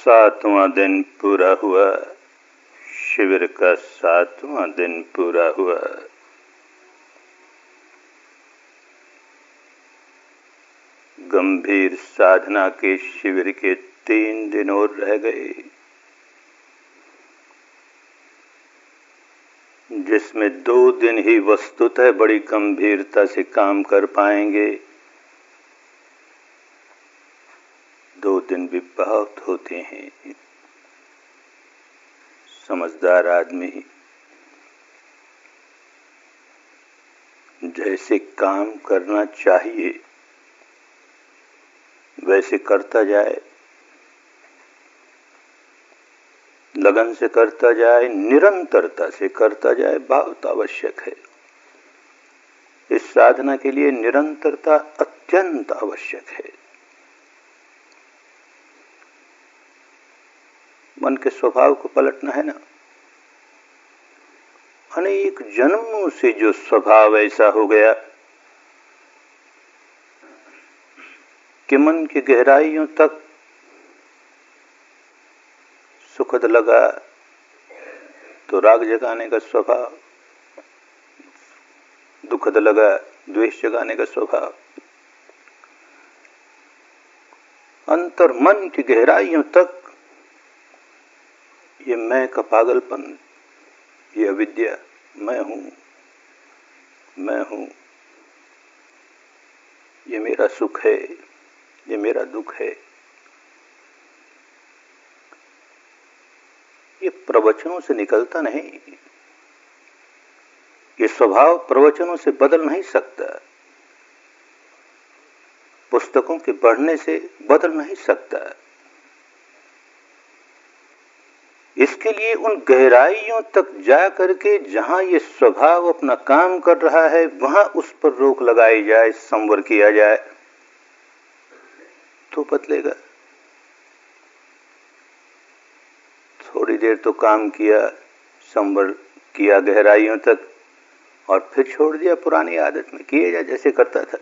7वां दिन पूरा हुआ। शिविर का 7वां दिन पूरा हुआ। गंभीर साधना के शिविर के 3 दिन और रह गए, जिसमें 2 दिन ही वस्तुतः बड़ी गंभीरता से काम कर पाएंगे। 2 दिन भी बहुत होते हैं। समझदार आदमी जैसे काम करना चाहिए वैसे करता जाए, लगन से करता जाए, निरंतरता से करता जाए, बहुत आवश्यक है। इस साधना के लिए निरंतरता अत्यंत आवश्यक है। मन के स्वभाव को पलटना है ना। अनेक जन्मों से जो स्वभाव ऐसा हो गया कि मन की गहराइयों तक सुखद लगा तो राग जगाने का स्वभाव, दुखद लगा द्वेष जगाने का स्वभाव, अंतर मन की गहराइयों तक ये मैं का पागलपन, ये अविद्या, मैं हूं, ये मेरा सुख है, ये मेरा दुख है। ये प्रवचनों से निकलता नहीं। ये स्वभाव प्रवचनों से बदल नहीं सकता, पुस्तकों के पढ़ने से बदल नहीं सकता। इसके लिए उन गहराइयों तक जा करके जहां ये स्वभाव अपना काम कर रहा है वहां उस पर रोक लगाई जाए, संवर किया जाए तो बदलेगा। थोड़ी देर तो काम किया, संवर किया गहराइयों तक और फिर छोड़ दिया पुरानी आदत में, किए जा जैसे करता था।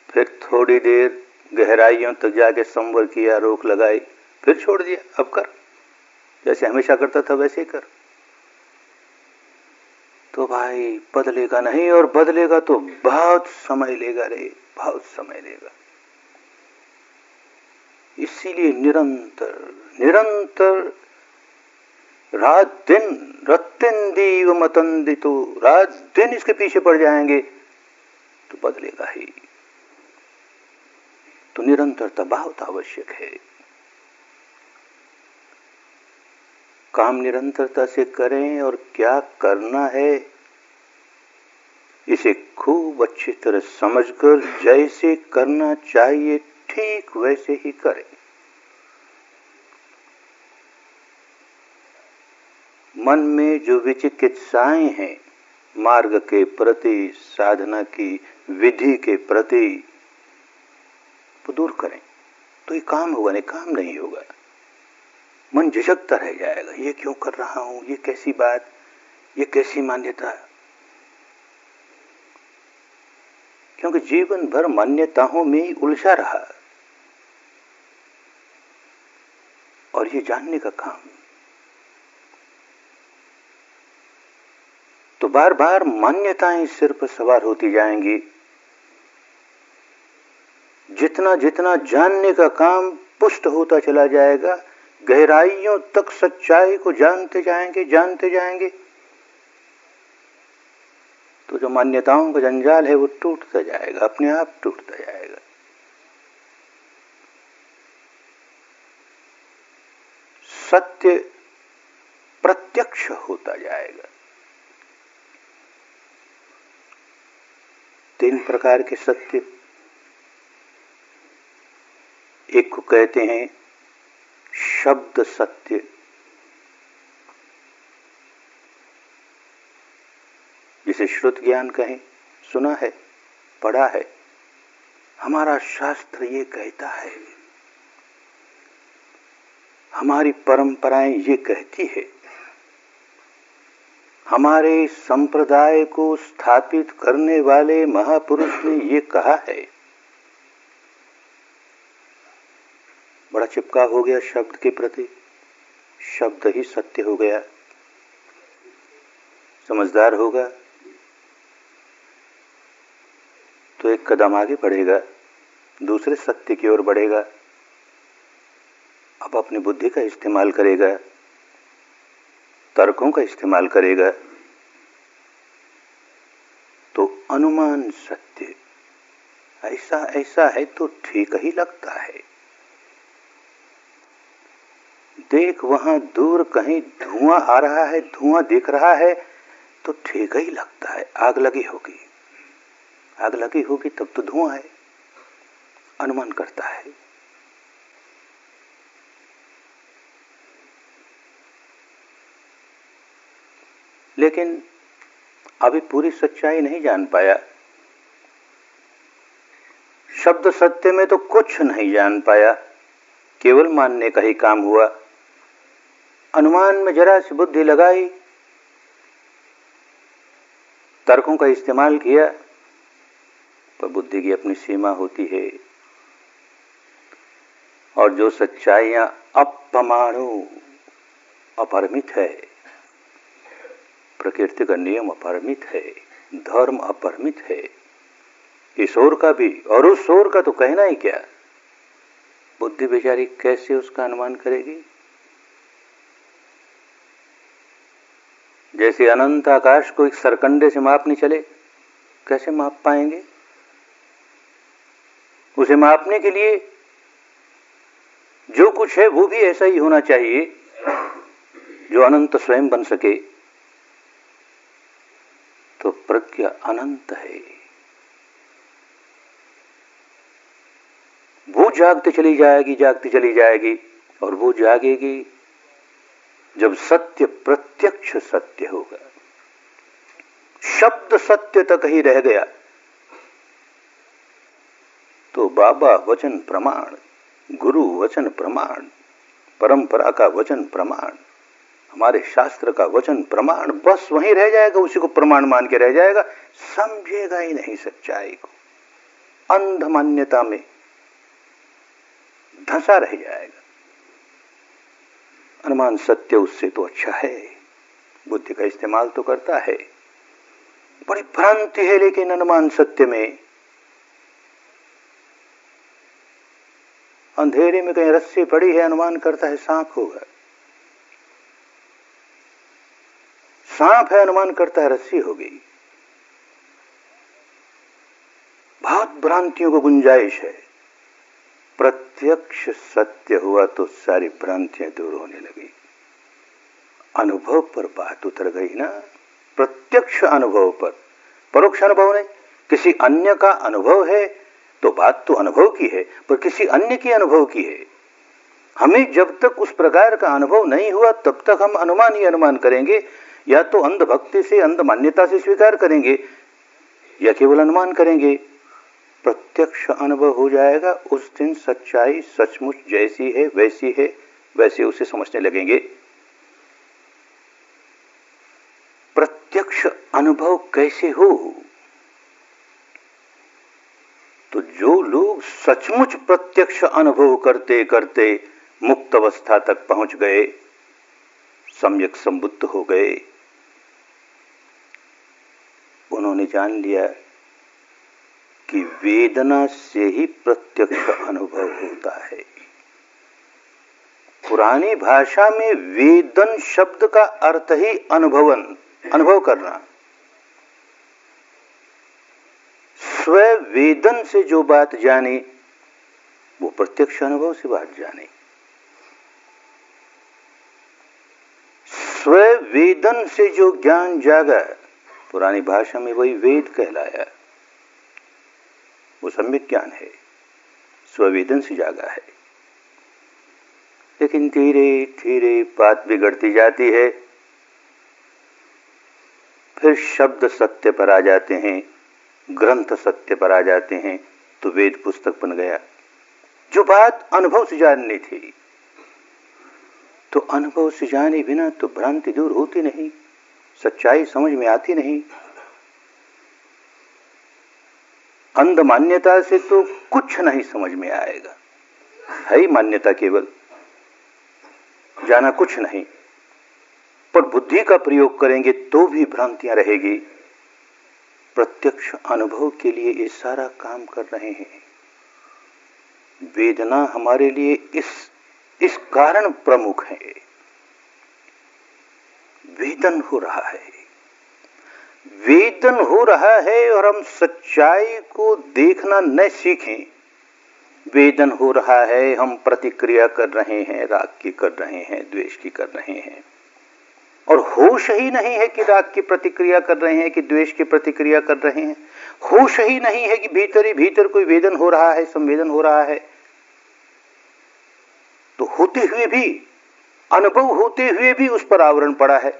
फिर थोड़ी देर गहराइयों तक जाके संवर किया, रोक लगाई, फिर छोड़ दिया, अब कर जैसे हमेशा करता था वैसे कर। तो भाई बदलेगा नहीं, और बदलेगा तो बहुत समय लेगा रे, बहुत समय लेगा। इसीलिए निरंतर रात दिन रत्तिंदीव मतंदितो, रात दिन इसके पीछे पड़ जाएंगे तो बदलेगा ही। तो निरंतरता बहुत आवश्यक है। काम निरंतरता से करें और क्या करना है इसे खूब अच्छी तरह समझकर जैसे करना चाहिए ठीक वैसे ही करें। मन में जो विचिकित्साएं हैं मार्ग के प्रति, साधना की विधि के प्रति, वो दूर करें तो ये काम होगा, नहीं काम नहीं होगा। मन झिझकता रह जाएगा, ये क्यों कर रहा हूं, ये कैसी बात, ये कैसी मान्यता। क्योंकि जीवन भर मान्यताओं में ही उलझा रहा, और ये जानने का काम। तो बार बार मान्यताएं सिर पर सवार होती जाएंगी। जितना जितना जानने का काम पुष्ट होता चला जाएगा, गहराइयों तक सच्चाई को जानते जाएंगे, तो जो मान्यताओं का जंजाल है वो टूटता जाएगा, अपने आप टूटता जाएगा। सत्य प्रत्यक्ष होता जाएगा। 3 प्रकार के सत्य। एक को कहते हैं शब्द सत्य, जिसे श्रुत ज्ञान कहें, सुना है, पढ़ा है, हमारा शास्त्र ये कहता है, हमारी परंपराएं ये कहती है, हमारे संप्रदाय को स्थापित करने वाले महापुरुष ने ये कहा है। बड़ा चिपका हो गया शब्द के प्रति, शब्द ही सत्य हो गया। समझदार होगा तो एक कदम आगे बढ़ेगा, दूसरे सत्य की ओर बढ़ेगा। अब अपनी बुद्धि का इस्तेमाल करेगा, तर्कों का इस्तेमाल करेगा, तो अनुमान सत्य ऐसा ऐसा है तो ठीक ही लगता है। देख वहां दूर कहीं धुआं आ रहा है, धुआं दिख रहा है तो ठीक ही लगता है। आग लगी होगी, आग लगी होगी तब तो धुआं है, अनुमान करता है। लेकिन अभी पूरी सच्चाई नहीं जान पाया। शब्द सत्य में तो कुछ नहीं जान पाया, केवल मानने का ही काम हुआ। अनुमान में जरा सी बुद्धि लगाई, तर्कों का इस्तेमाल किया, पर बुद्धि की अपनी सीमा होती है। और जो सच्चाइयां अपमाणु अपरिमित है, प्रकृति का नियम अपरिमित है, धर्म अपरिमित है, ईश्वर का भी और उस ईश्वर का तो कहना ही क्या। बुद्धि बेचारी कैसे उसका अनुमान करेगी। जैसे अनंत आकाश को एक सरकंडे से मापने चले, कैसे माप पाएंगे। उसे मापने के लिए जो कुछ है वो भी ऐसा ही होना चाहिए जो अनंत स्वयं बन सके। तो प्रज्ञा अनंत है, वो जागती चली जाएगी, जागती चली जाएगी, और वो जागेगी जब सत्य प्रत्यक्ष सत्य होगा। शब्द सत्य तक ही रह गया तो बाबा वचन प्रमाण, गुरु वचन प्रमाण, परंपरा का वचन प्रमाण, हमारे शास्त्र का वचन प्रमाण, बस वहीं रह जाएगा, उसी को प्रमाण मान के रह जाएगा। समझेगा ही नहीं सच्चाई को, अंध मान्यता में धंसा रह जाएगा। अनुमान सत्य उससे तो अच्छा है, बुद्धि का इस्तेमाल तो करता है। बड़ी भ्रांति है लेकिन अनुमान सत्य में। अंधेरे में कहीं रस्सी पड़ी है, अनुमान करता है सांप होगा। सांप है, अनुमान करता है रस्सी हो गई। बहुत भ्रांतियों को गुंजाइश है। प्रत्यक्ष सत्य हुआ तो सारी भ्रांतियां दूर होने लगी। अनुभव पर बात उतर गई ना, प्रत्यक्ष अनुभव पर। परोक्ष अनुभव नहीं, किसी अन्य का अनुभव है तो बात तो अनुभव की है, पर किसी अन्य की अनुभव की है। हमें जब तक उस प्रकार का अनुभव नहीं हुआ तब तक हम अनुमान ही अनुमान करेंगे, या तो अंधभक्ति से, अंध मान्यता से स्वीकार करेंगे, या केवल अनुमान करेंगे। प्रत्यक्ष अनुभव हो जाएगा, उस दिन सच्चाई सचमुच जैसी है वैसे उसे समझने लगेंगे। प्रत्यक्ष अनुभव कैसे हो? तो जो लोग सचमुच प्रत्यक्ष अनुभव करते करते मुक्त अवस्था तक पहुंच गए, सम्यक संबुद्ध हो गए, उन्होंने जान लिया कि वेदना से ही प्रत्यक्ष अनुभव होता है। पुरानी भाषा में वेदन शब्द का अर्थ ही अनुभवन, अनुभव करना। स्व वेदन से जो बात जानी वो प्रत्यक्ष अनुभव से बात जानी। स्व वेदन से जो ज्ञान जागा, पुरानी भाषा में वही वेद कहलाया। वो सम्यक ज्ञान है, स्ववेदन से जागा है। लेकिन धीरे धीरे बात बिगड़ती जाती है, फिर शब्द सत्य पर आ जाते हैं, ग्रंथ सत्य पर आ जाते हैं, तो वेद पुस्तक बन गया। जो बात अनुभव से जाननी थी, तो अनुभव से जाने बिना तो भ्रांति दूर होती नहीं, सच्चाई समझ में आती नहीं। अंध मान्यता से तो कुछ नहीं समझ में आएगा। है ही मान्यता केवल, जाना कुछ नहीं। पर बुद्धि का प्रयोग करेंगे तो भी भ्रांतियां रहेगी। प्रत्यक्ष अनुभव के लिए ये सारा काम कर रहे हैं। वेदना हमारे लिए इस कारण प्रमुख है। वेदन हो रहा है, वेदन हो रहा है और हम सच्चाई को देखना न सीखें। वेदन हो रहा है, हम प्रतिक्रिया कर रहे हैं, राग की कर रहे हैं, द्वेष की कर रहे हैं, और होश ही नहीं है कि राग की प्रतिक्रिया कर रहे हैं कि द्वेष की प्रतिक्रिया कर रहे हैं। होश ही नहीं है कि भीतर ही भीतर कोई वेदन हो रहा है, संवेदन हो रहा है। तो होते हुए भी, अनुभव होते हुए भी उस पर आवरण पड़ा है।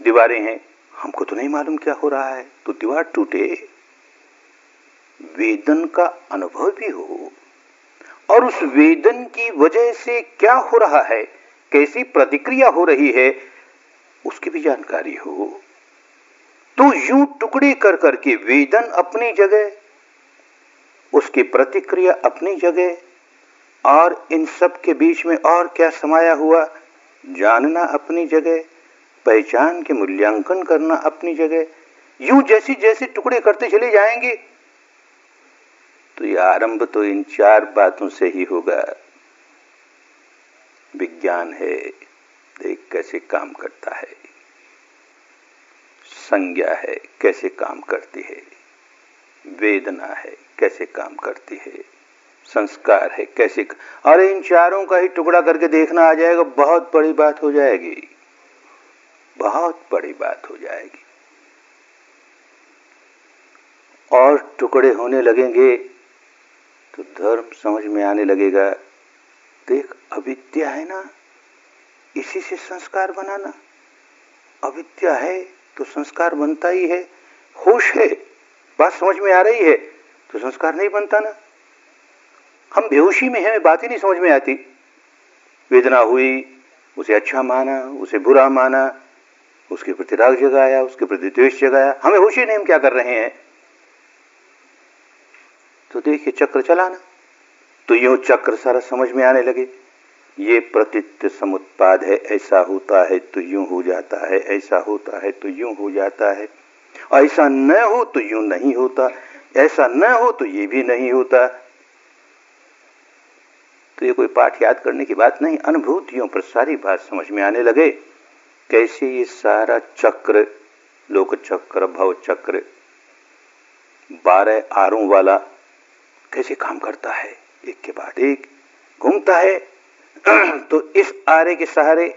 दीवारें हैं, हमको तो नहीं मालूम क्या हो रहा है, तो दीवार टूटे। वेदन का अनुभव भी हो और उस वेदन की वजह से क्या हो रहा है, कैसी प्रतिक्रिया हो रही है, उसकी भी जानकारी हो। तो यूं टुकड़े कर करके वेदन अपनी जगह, उसकी प्रतिक्रिया अपनी जगह, और इन सब के बीच में और क्या समाया हुआ, जानना अपनी जगह, पहचान के मूल्यांकन करना अपनी जगह। यूं जैसे जैसे टुकड़े करते चले जाएंगे तो यह आरंभ तो इन चार बातों से ही होगा। विज्ञान है, देख कैसे काम करता है। संज्ञा है, कैसे काम करती है। वेदना है, कैसे काम करती है। संस्कार है, कैसे। अरे इन चारों का ही टुकड़ा करके देखना आ जाएगा, बहुत बड़ी बात हो जाएगी, बहुत बड़ी बात हो जाएगी। और टुकड़े होने लगेंगे तो धर्म समझ में आने लगेगा। देख, अविद्या है ना, इसी से संस्कार बनाना। अविद्या है तो संस्कार बनता ही है। होश है, बात समझ में आ रही है तो संस्कार नहीं बनता ना। हम बेहोशी में हैं, बात ही नहीं समझ में आती। वेदना हुई, उसे अच्छा माना, उसे बुरा माना, उसके प्रति राग जगाया, उसके प्रति द्वेष जगाया, हमें होश ही नहीं हम क्या कर रहे हैं। तो देखिए चक्र चलाना, तो यूं चक्र सारा समझ में आने लगे। ये प्रतीत्य समुत्पाद है, ऐसा होता है तो यूं हो जाता है, ऐसा होता है तो यूं हो जाता है, ऐसा न हो तो यूं नहीं होता, ऐसा न हो तो ये भी नहीं होता। तो ये कोई पाठ याद करने की बात नहीं, अनुभूतियों पर सारी बात समझ में आने लगे। कैसे ये सारा चक्र, लोक चक्र, भव चक्र, 12 आरों वाला कैसे काम करता है, एक के बाद एक घूमता है। तो इस आरे के सहारे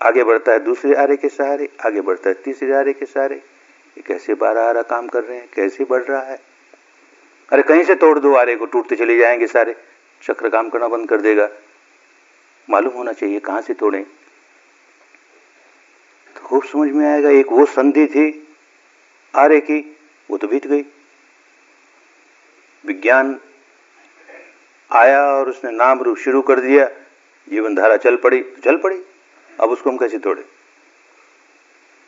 आगे बढ़ता है, दूसरे आरे के सहारे आगे बढ़ता है, तीसरे आरे के सहारे। ये कैसे 12 आरा काम कर रहे हैं, कैसे बढ़ रहा है। अरे कहीं से तोड़ दो आरे को, टूटते चले जाएंगे सारे, चक्र काम करना बंद कर देगा। मालूम होना चाहिए कहां से तोड़ें, तो खूब समझ में आएगा। एक वो संधि थी आरे की, वो तो बीत गई। विज्ञान आया और उसने नाम रूप शुरू कर दिया, जीवन धारा चल पड़ी तो चल पड़ी। अब उसको हम कैसे तोड़े।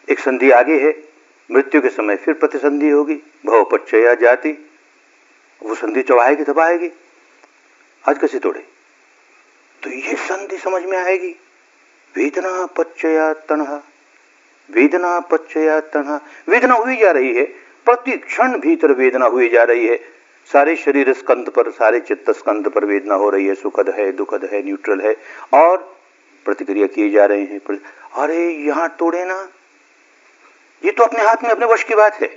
एक संधि आगे है, मृत्यु के समय फिर प्रतिसंधि होगी, भवपच्चया जाति, वो संधि चबाएगी दबाएगी। आज कैसे तोड़े। तो ये संधि समझ में आएगी। वेदना पच्चया तणहा, वेदना पच्चया तणहा, वेदना हुई जा रही है, प्रति क्षण भीतर वेदना हुई जा रही है। सारे शरीर स्कंद पर, सारे चित्त स्कंद पर वेदना हो रही है, सुखद है, दुखद है, न्यूट्रल है, और प्रतिक्रिया किए जा रहे हैं। अरे यहां तोड़े ना, ये तो अपने हाथ में, अपने वश की बात है।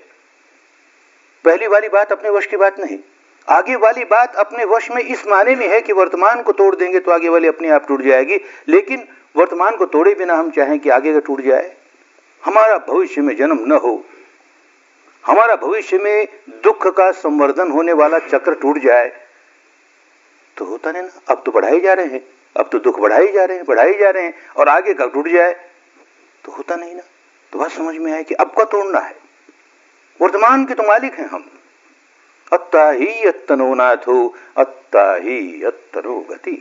पहली वाली बात अपने वश की बात नहीं, आगे वाली बात अपने वश में इस माने में है कि वर्तमान को तोड़ देंगे तो आगे वाली अपने आप टूट जाएगी। लेकिन वर्तमान को तोड़े बिना हम चाहें कि आगे का टूट जाए, हमारा भविष्य में जन्म न हो, हमारा भविष्य में दुख का संवर्धन होने वाला चक्र टूट जाए, तो होता नहीं ना। अब तो बढ़ाई जा रहे हैं, अब तो दुख बढ़ाई जा रहे हैं, बढ़ाई जा रहे हैं, और आगे का टूट जाए तो होता नहीं ना। तो बात समझ में आए कि अब का तोड़ना है। वर्तमान के तो मालिक हैं हम। अत्ता ही अत्तनो नाथो, अत्ता ही अत्तनो गति।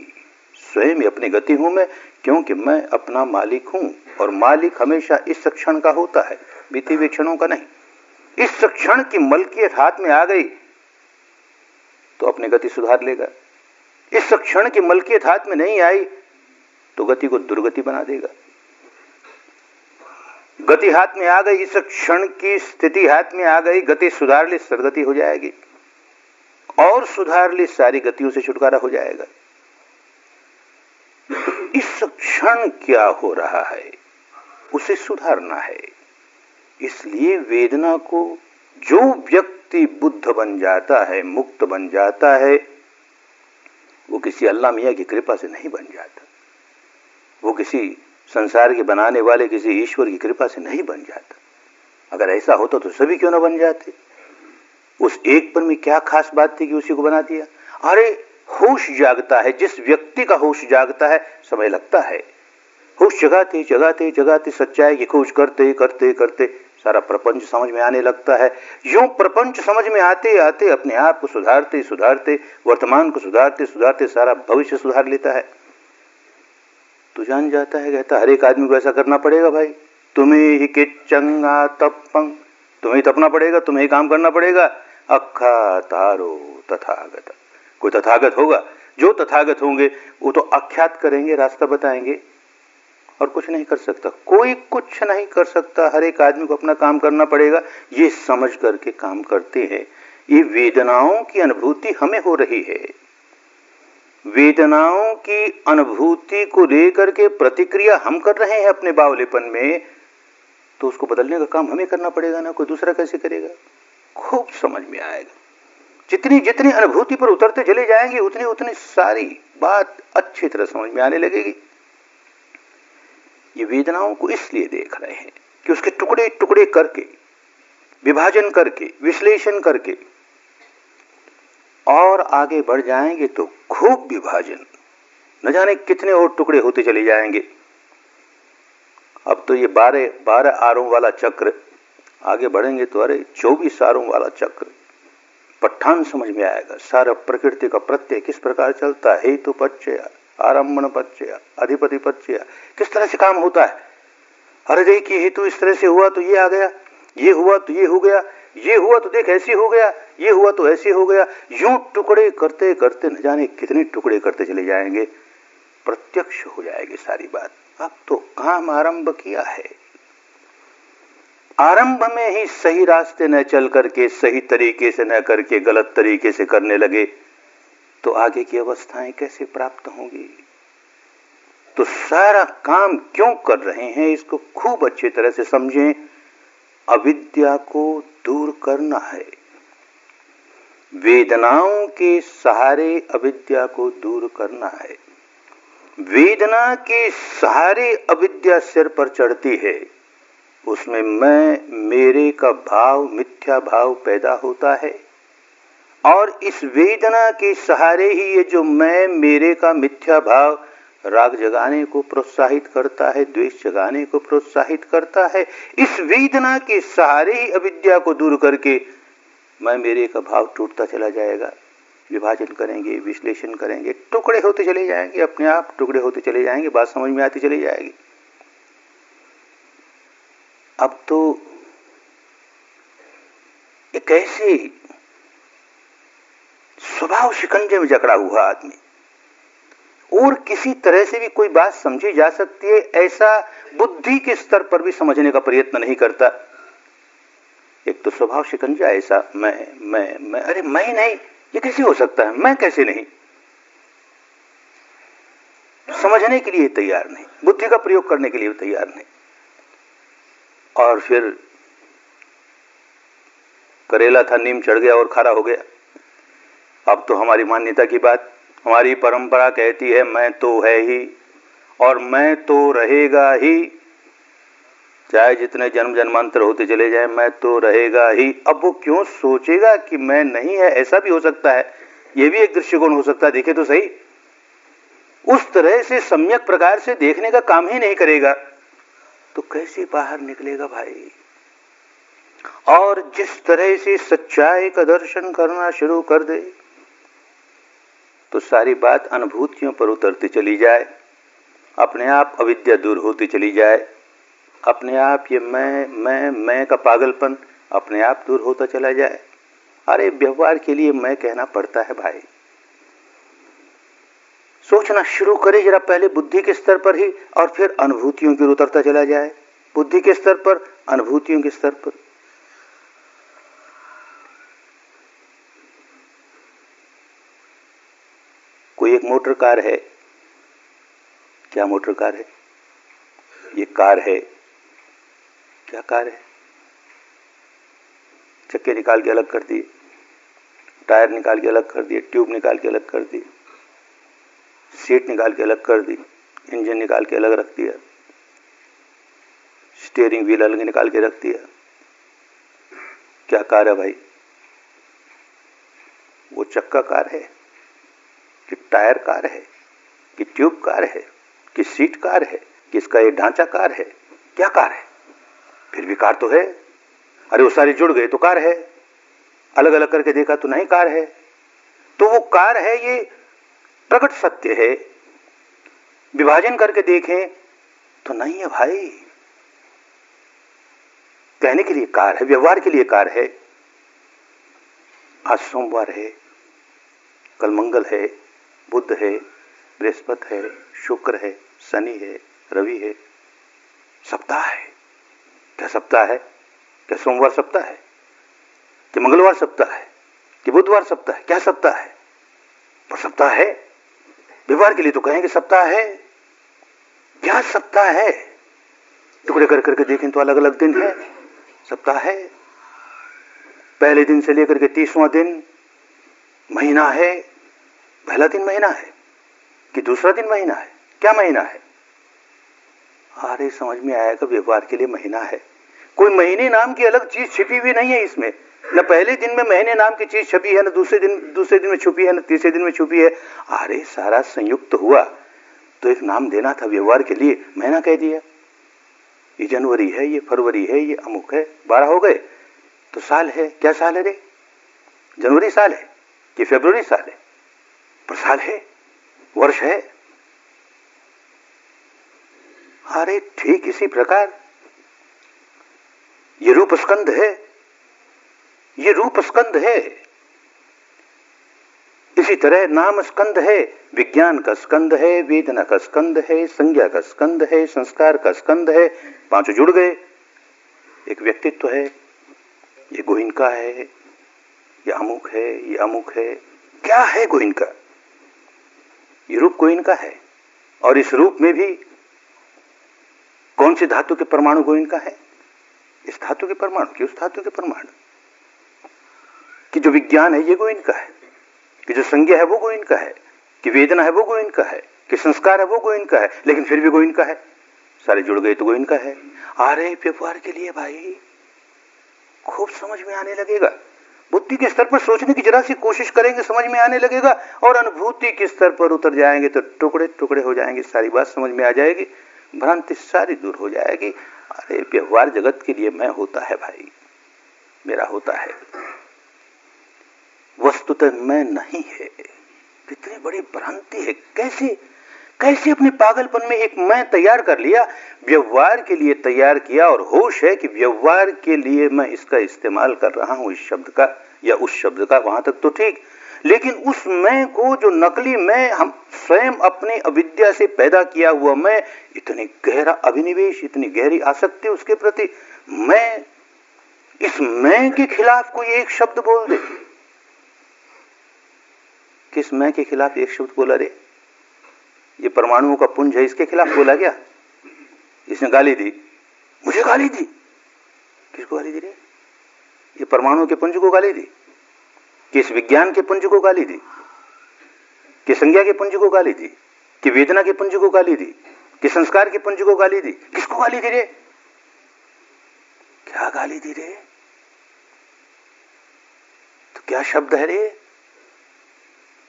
स्वयं अपनी गति हूं मैं, क्योंकि मैं अपना मालिक हूं, और मालिक हमेशा इस क्षण का होता है, बीते हुए क्षणों का नहीं। इस क्षण की मलकियत हाथ में आ गई तो अपनी गति सुधार लेगा। इस क्षण की मलकियत हाथ में नहीं आई तो गति को दुर्गति बना देगा। गति हाथ में आ गई, इस क्षण की स्थिति हाथ में आ गई, गति सुधार ली सदगति हो जाएगी, और सुधार ली सारी गतियों से छुटकारा हो जाएगा। तो इस क्षण क्या हो रहा है उसे सुधारना है। इसलिए वेदना को जो व्यक्ति बुद्ध बन जाता है, मुक्त बन जाता है, वो किसी अल्लाह मियां की कृपा से नहीं बन जाता, वो किसी संसार के बनाने वाले किसी ईश्वर की कृपा से नहीं बन जाता। अगर ऐसा होता तो सभी क्यों ना बन जाते। उस एक पर में क्या खास बात थी कि उसी को बना दिया। अरे होश जागता है, जिस व्यक्ति का होश जागता है समय लगता है। होश जगाते जगाते जगाते सच्चाई की खोज करते करते करते सारा प्रपंच समझ में आने लगता है। यूं प्रपंच समझ में आते आते अपने आप को सुधारते सुधारते, वर्तमान को सुधारते सुधारते सारा भविष्य सुधार लेता है। तो जान जाता है, कहता हर एक आदमी को ऐसा करना पड़ेगा भाई। तुम्हें ही किच्चंगा तपंग, तुम्हें तपना पड़ेगा, तुम्हें ही काम करना पड़ेगा। अक्खा तारो तथागत, कोई तथागत होगा, जो तथागत होंगे वो तो आख्यात करेंगे, रास्ता बताएंगे, और कुछ नहीं कर सकता। कोई कुछ नहीं कर सकता, हर एक आदमी को अपना काम करना पड़ेगा। ये समझ करके काम करते हैं। ये वेदनाओं की अनुभूति हमें हो रही है, वेदनाओं की अनुभूति को लेकर के प्रतिक्रिया हम कर रहे हैं अपने बावलेपन में, तो उसको बदलने का काम हमें करना पड़ेगा ना, कोई दूसरा कैसे करेगा। खूब समझ में आएगा। जितनी जितनी अनुभूति पर उतरते चले जाएंगे उतनी उतनी सारी बात अच्छी तरह समझ में आने लगेगी। ये वेदनाओं को इसलिए देख रहे हैं कि उसके टुकड़े टुकड़े करके, विभाजन करके, विश्लेषण करके और आगे बढ़ जाएंगे तो खूब विभाजन, न जाने कितने और टुकड़े होते चले जाएंगे। अब तो ये 12 आरों वाला चक्र, आगे बढ़ेंगे तो अरे 24 आरों वाला चक्र, पठान समझ में आएगा। सारा प्रकृति का प्रत्यय किस प्रकार चलता है, हेतु पच्चय, आरंभण पच्चय, अधिपति पच्चय, किस तरह से काम होता है। अरे देखिए हेतु इस तरह से हुआ तो ये आ गया, ये हुआ तो ये हो गया, ये हुआ तो देख ऐसे हो गया, ये हुआ तो ऐसे हो गया। यूं टुकड़े करते करते न जाने कितने टुकड़े करते चले जाएंगे, प्रत्यक्ष हो जाएगी सारी बात। अब तो काम आरंभ किया है, आरंभ में ही सही रास्ते न चल करके, सही तरीके से न करके गलत तरीके से करने लगे तो आगे की अवस्थाएं कैसे प्राप्त होंगी। तो सारा काम क्यों कर रहे हैं इसको खूब अच्छी तरह से समझें। अविद्या को दूर करना है, वेदनाओं के सहारे अविद्या को दूर करना है। वेदना के सहारे अविद्या सिर पर चढ़ती है, उसमें मैं मेरे का भाव, मिथ्या भाव पैदा होता है, और इस वेदना के सहारे ही ये जो मैं मेरे का मिथ्या भाव राग जगाने को प्रोत्साहित करता है, द्वेष जगाने को प्रोत्साहित करता है। इस वेदना के सहारे ही अविद्या को दूर करके मैं मेरे का भाव टूटता चला जाएगा। विभाजन करेंगे, विश्लेषण करेंगे, टुकड़े होते चले जाएंगे, अपने आप टुकड़े होते चले जाएंगे, बात समझ में आती चली जाएगी। अब तो एक ऐसे स्वभाव शिकंजे में जकड़ा हुआ आदमी, और किसी तरह से भी कोई बात समझी जा सकती है ऐसा बुद्धि के स्तर पर भी समझने का प्रयत्न नहीं करता। एक तो स्वभाव शिकंजा ऐसा, मैं, अरे मैं नहीं, ये कैसे हो सकता है, मैं कैसे नहीं, समझने के लिए तैयार नहीं, बुद्धि का प्रयोग करने के लिए तैयार नहीं। और फिर करेला था, नीम चढ़ गया और खारा हो गया। अब तो हमारी मान्यता की बात, हमारी परंपरा कहती है मैं तो है ही और मैं तो रहेगा ही, चाहे जितने जन्म जन्मांतर होते चले जाए, मैं तो रहेगा ही। अब वो क्यों सोचेगा कि मैं नहीं है, ऐसा भी हो सकता है, ये भी एक दृष्टिकोण हो सकता है, देखे तो सही। उस तरह से सम्यक प्रकार से देखने का काम ही नहीं करेगा तो कैसे बाहर निकलेगा भाई। और जिस तरह से सच्चाई का दर्शन करना शुरू कर दे तो सारी बात अनुभूतियों पर उतरती चली जाए, अपने आप अविद्या दूर होती चली जाए, अपने आप ये मैं का पागलपन अपने आप दूर होता चला जाए। अरे व्यवहार के लिए मैं कहना पड़ता है भाई, सोचना शुरू करे जरा पहले बुद्धि के स्तर पर ही, और फिर अनुभूतियों की ओर उतरता चला जाए। बुद्धि के स्तर पर, अनुभूतियों के स्तर पर। कोई एक मोटर कार है, क्या मोटर कार है? ये कार है, क्या कार है? चक्के निकाल के अलग कर दिए, टायर निकाल के अलग कर दिए, ट्यूब निकाल के अलग कर दी, सीट निकाल के अलग कर दी, इंजन निकाल के अलग रख दिया, स्टीयरिंग व्हील अलग निकाल के रख दिया। क्या कार है भाई? वो चक्का कार है कि टायर कार है कि ट्यूब कार है कि सीट कार है कि इसका ये ढांचा कार है? क्या कार है? फिर भी कार तो है। अरे वो सारे जुड़ गए तो कार है, अलग अलग करके देखा तो नहीं कार है। तो वो कार है, ये प्रकट सत्य है। विभाजन करके देखें तो नहीं है भाई। कहने के लिए कार है, व्यवहार के लिए कार है। आज सोमवार है, कल मंगल है, बुध है, बृहस्पति है, शुक्र है, शनि है, रवि है, सप्ताह है। क्या सप्ताह है? क्या सोमवार सप्ताह है कि मंगलवार सप्ताह है कि बुधवार सप्ताह है? क्या सप्ताह है? पर सप्ताह है। व्यवहार के लिए तो कहेंगे सप्ताह है। क्या सप्ताह है? टुकड़े कर करके देखें तो अलग अलग दिन है, सप्ताह है। पहले दिन से लेकर के 30वां दिन महीना है। पहला दिन महीना है कि दूसरा दिन महीना है? क्या महीना है? अरे समझ में आएगा, व्यवहार के लिए महीना है। कोई महीने नाम की अलग चीज छिपी हुई नहीं है इसमें। न पहले दिन में महीने नाम की चीज छुपी है, न दूसरे दिन में छुपी है, न तीसरे दिन में छुपी है। अरे सारा संयुक्त हुआ तो एक नाम देना था व्यवहार के लिए, महीना कह दिया। ये जनवरी है, ये फरवरी है, ये अमुक है। 12 हो गए तो साल है। क्या साल है रे? जनवरी साल है कि फरवरी साल है? पर साल है, वर्ष है। अरे ठीक इसी प्रकार ये रूप स्कंध है, ये रूप स्कंध है। इसी तरह नाम स्कंध है, विज्ञान का स्कंध है, वेदना का स्कंध है, संज्ञा का स्कंध है, संस्कार का स्कंध है। पांचों जुड़ गए, एक व्यक्तित्व है। ये गोइनका है, ये अमुक है, ये अमुक है। क्या है गोइनका? ये रूप गोइनका है। और इस रूप में भी कौन सी धातु के परमाणु गोइनका है? इस धातु के परमाणु कि उस धातु के परमाणु? कि जो विज्ञान है ये गोइनका है, कि जो संज्ञा है वो गोइनका है, कि वेदना है वो गोइनका है, कि संस्कार है वो गोइनका है। लेकिन फिर भी गोइनका है। सारे जुड़ गए तो गोइनका है। अरे व्यवहार के लिए भाई खूब समझ में आने लगेगा। बुद्धि के स्तर पर सोचने की जरा सी कोशिश करेंगे, समझ में आने लगेगा। और अनुभूति के स्तर पर उतर जाएंगे तो टुकड़े टुकड़े हो जाएंगे, सारी बात समझ में आ जाएगी, भ्रांति सारी दूर हो जाएगी। अरे व्यवहार जगत के लिए मैं होता है भाई, मेरा होता है, वस्तुतः मैं नहीं है। कितनी बड़ी भ्रांति है। कैसे अपने पागलपन में एक मैं तैयार कर लिया, व्यवहार के लिए तैयार किया। और होश है कि व्यवहार के लिए मैं इसका इस्तेमाल कर रहा हूं, इस शब्द का या उस शब्द का, वहां तक तो ठीक। लेकिन उस मैं को, जो नकली मैं, हम स्वयं अपनी अविद्या से पैदा किया हुआ मैं, इतनी गहरा अभिनिवेश, इतनी गहरी आसक्ति उसके प्रति, मैं, इस मैं के खिलाफ कोई एक शब्द बोल दे। किस मैं के खिलाफ एक शब्द बोला रे? ये परमाणुओं का पुंज है, इसके खिलाफ बोला क्या? इसने गाली दी, मुझे गाली दी। किसको गाली दी रे? ये परमाणुओं के पुंज को गाली दी, कि इस विज्ञान के पुंज को गाली दी, कि संज्ञा के पुंज को गाली दी, कि वेदना के पुंज को गाली दी, कि संस्कार के पुंज को गाली दी। किसको गाली दी रे? क्या गाली दी रे? तो क्या शब्द है रे?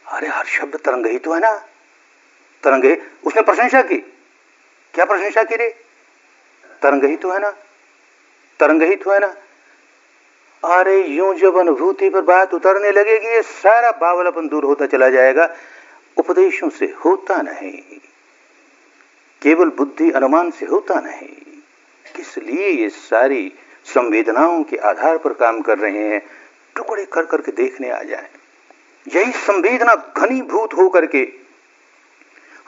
अरे हर शब्द तरंग ही तो है ना। तरंग ही। उसने प्रशंसा की, क्या प्रशंसा की रे? तरंग ही तो है ना, तरंग ही तो है ना। अरे यूं जब अनुभूति पर बात उतरने लगेगी, ये सारा बावलापन दूर होता चला जाएगा। उपदेशों से होता नहीं, केवल बुद्धि अनुमान से होता नहीं। इसलिए ये सारी संवेदनाओं के आधार पर काम कर रहे हैं। टुकड़े कर करके देखने आ जाए। यही संवेदना घनीभूत हो करके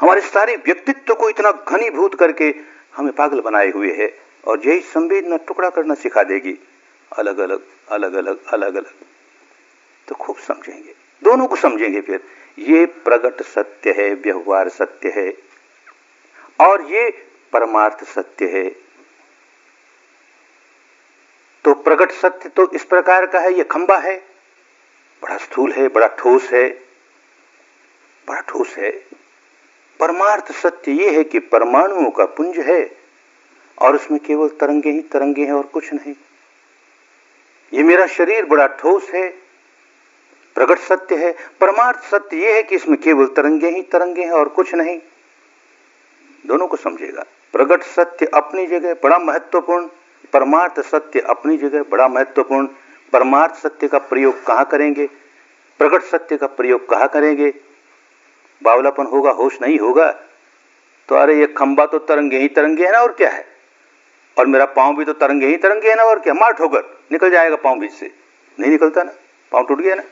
हमारे सारे व्यक्तित्व को इतना घनीभूत करके हमें पागल बनाए हुए है। और यही संवेदना टुकड़ा करना सिखा देगी, अलग अलग अलग अलग अलग अलग। तो खूब समझेंगे, दोनों को समझेंगे। फिर ये प्रगट सत्य है, व्यवहार सत्य है, और ये परमार्थ सत्य है। तो प्रगट सत्य तो इस प्रकार का है, ये खंबा है, बड़ा स्थूल है, बड़ा ठोस है, बड़ा ठोस है। परमार्थ सत्य ये है कि परमाणुओं का पुंज है और उसमें केवल तरंगे ही तरंगे हैं और कुछ नहीं। ये मेरा शरीर बड़ा ठोस है, प्रगट सत्य है। परमार्थ सत्य ये है कि इसमें केवल तरंगे ही तरंगे हैं और कुछ नहीं। दोनों को समझेगा। प्रगट सत्य अपनी जगह बड़ा महत्वपूर्ण, परमार्थ सत्य अपनी जगह बड़ा महत्वपूर्ण। परमार्थ सत्य का प्रयोग कहां करेंगे, प्रगट सत्य का प्रयोग कहां करेंगे? बावलापन होगा, होश नहीं होगा तो अरे ये खंबा तो तरंगे ही तरंगे है ना, और क्या है, और मेरा पांव भी तो तरंगे ही तरंगे है ना, और क्या, मार ठोकर निकल जाएगा पांव बीच से, नहीं निकलता ना, पांव टूट गया ना।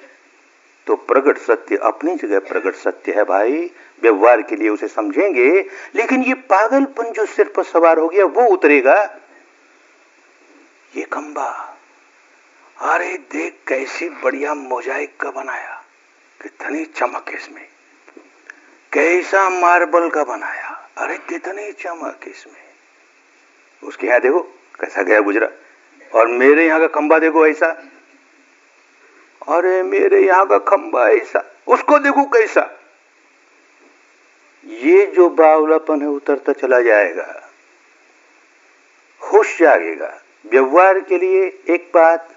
तो प्रगट सत्य अपनी जगह प्रगट सत्य है भाई, व्यवहार के लिए उसे समझेंगे। लेकिन ये पागलपन जो सिर पर सवार हो गया वो उतरेगा। ये खंबा, अरे देख कैसी बढ़िया मोजाइक का बनाया, कितनी चमक इसमें, कैसा मार्बल का बनाया, अरे कितनी चमक इसमें। उसके यहां देखो कैसा गया गुजरा, और मेरे यहां का खंबा देखो ऐसा, अरे मेरे यहां का खंबा ऐसा, उसको देखो कैसा। ये जो बावलापन है उतरता चला जाएगा, होश जागेगा। व्यवहार के लिए एक बात,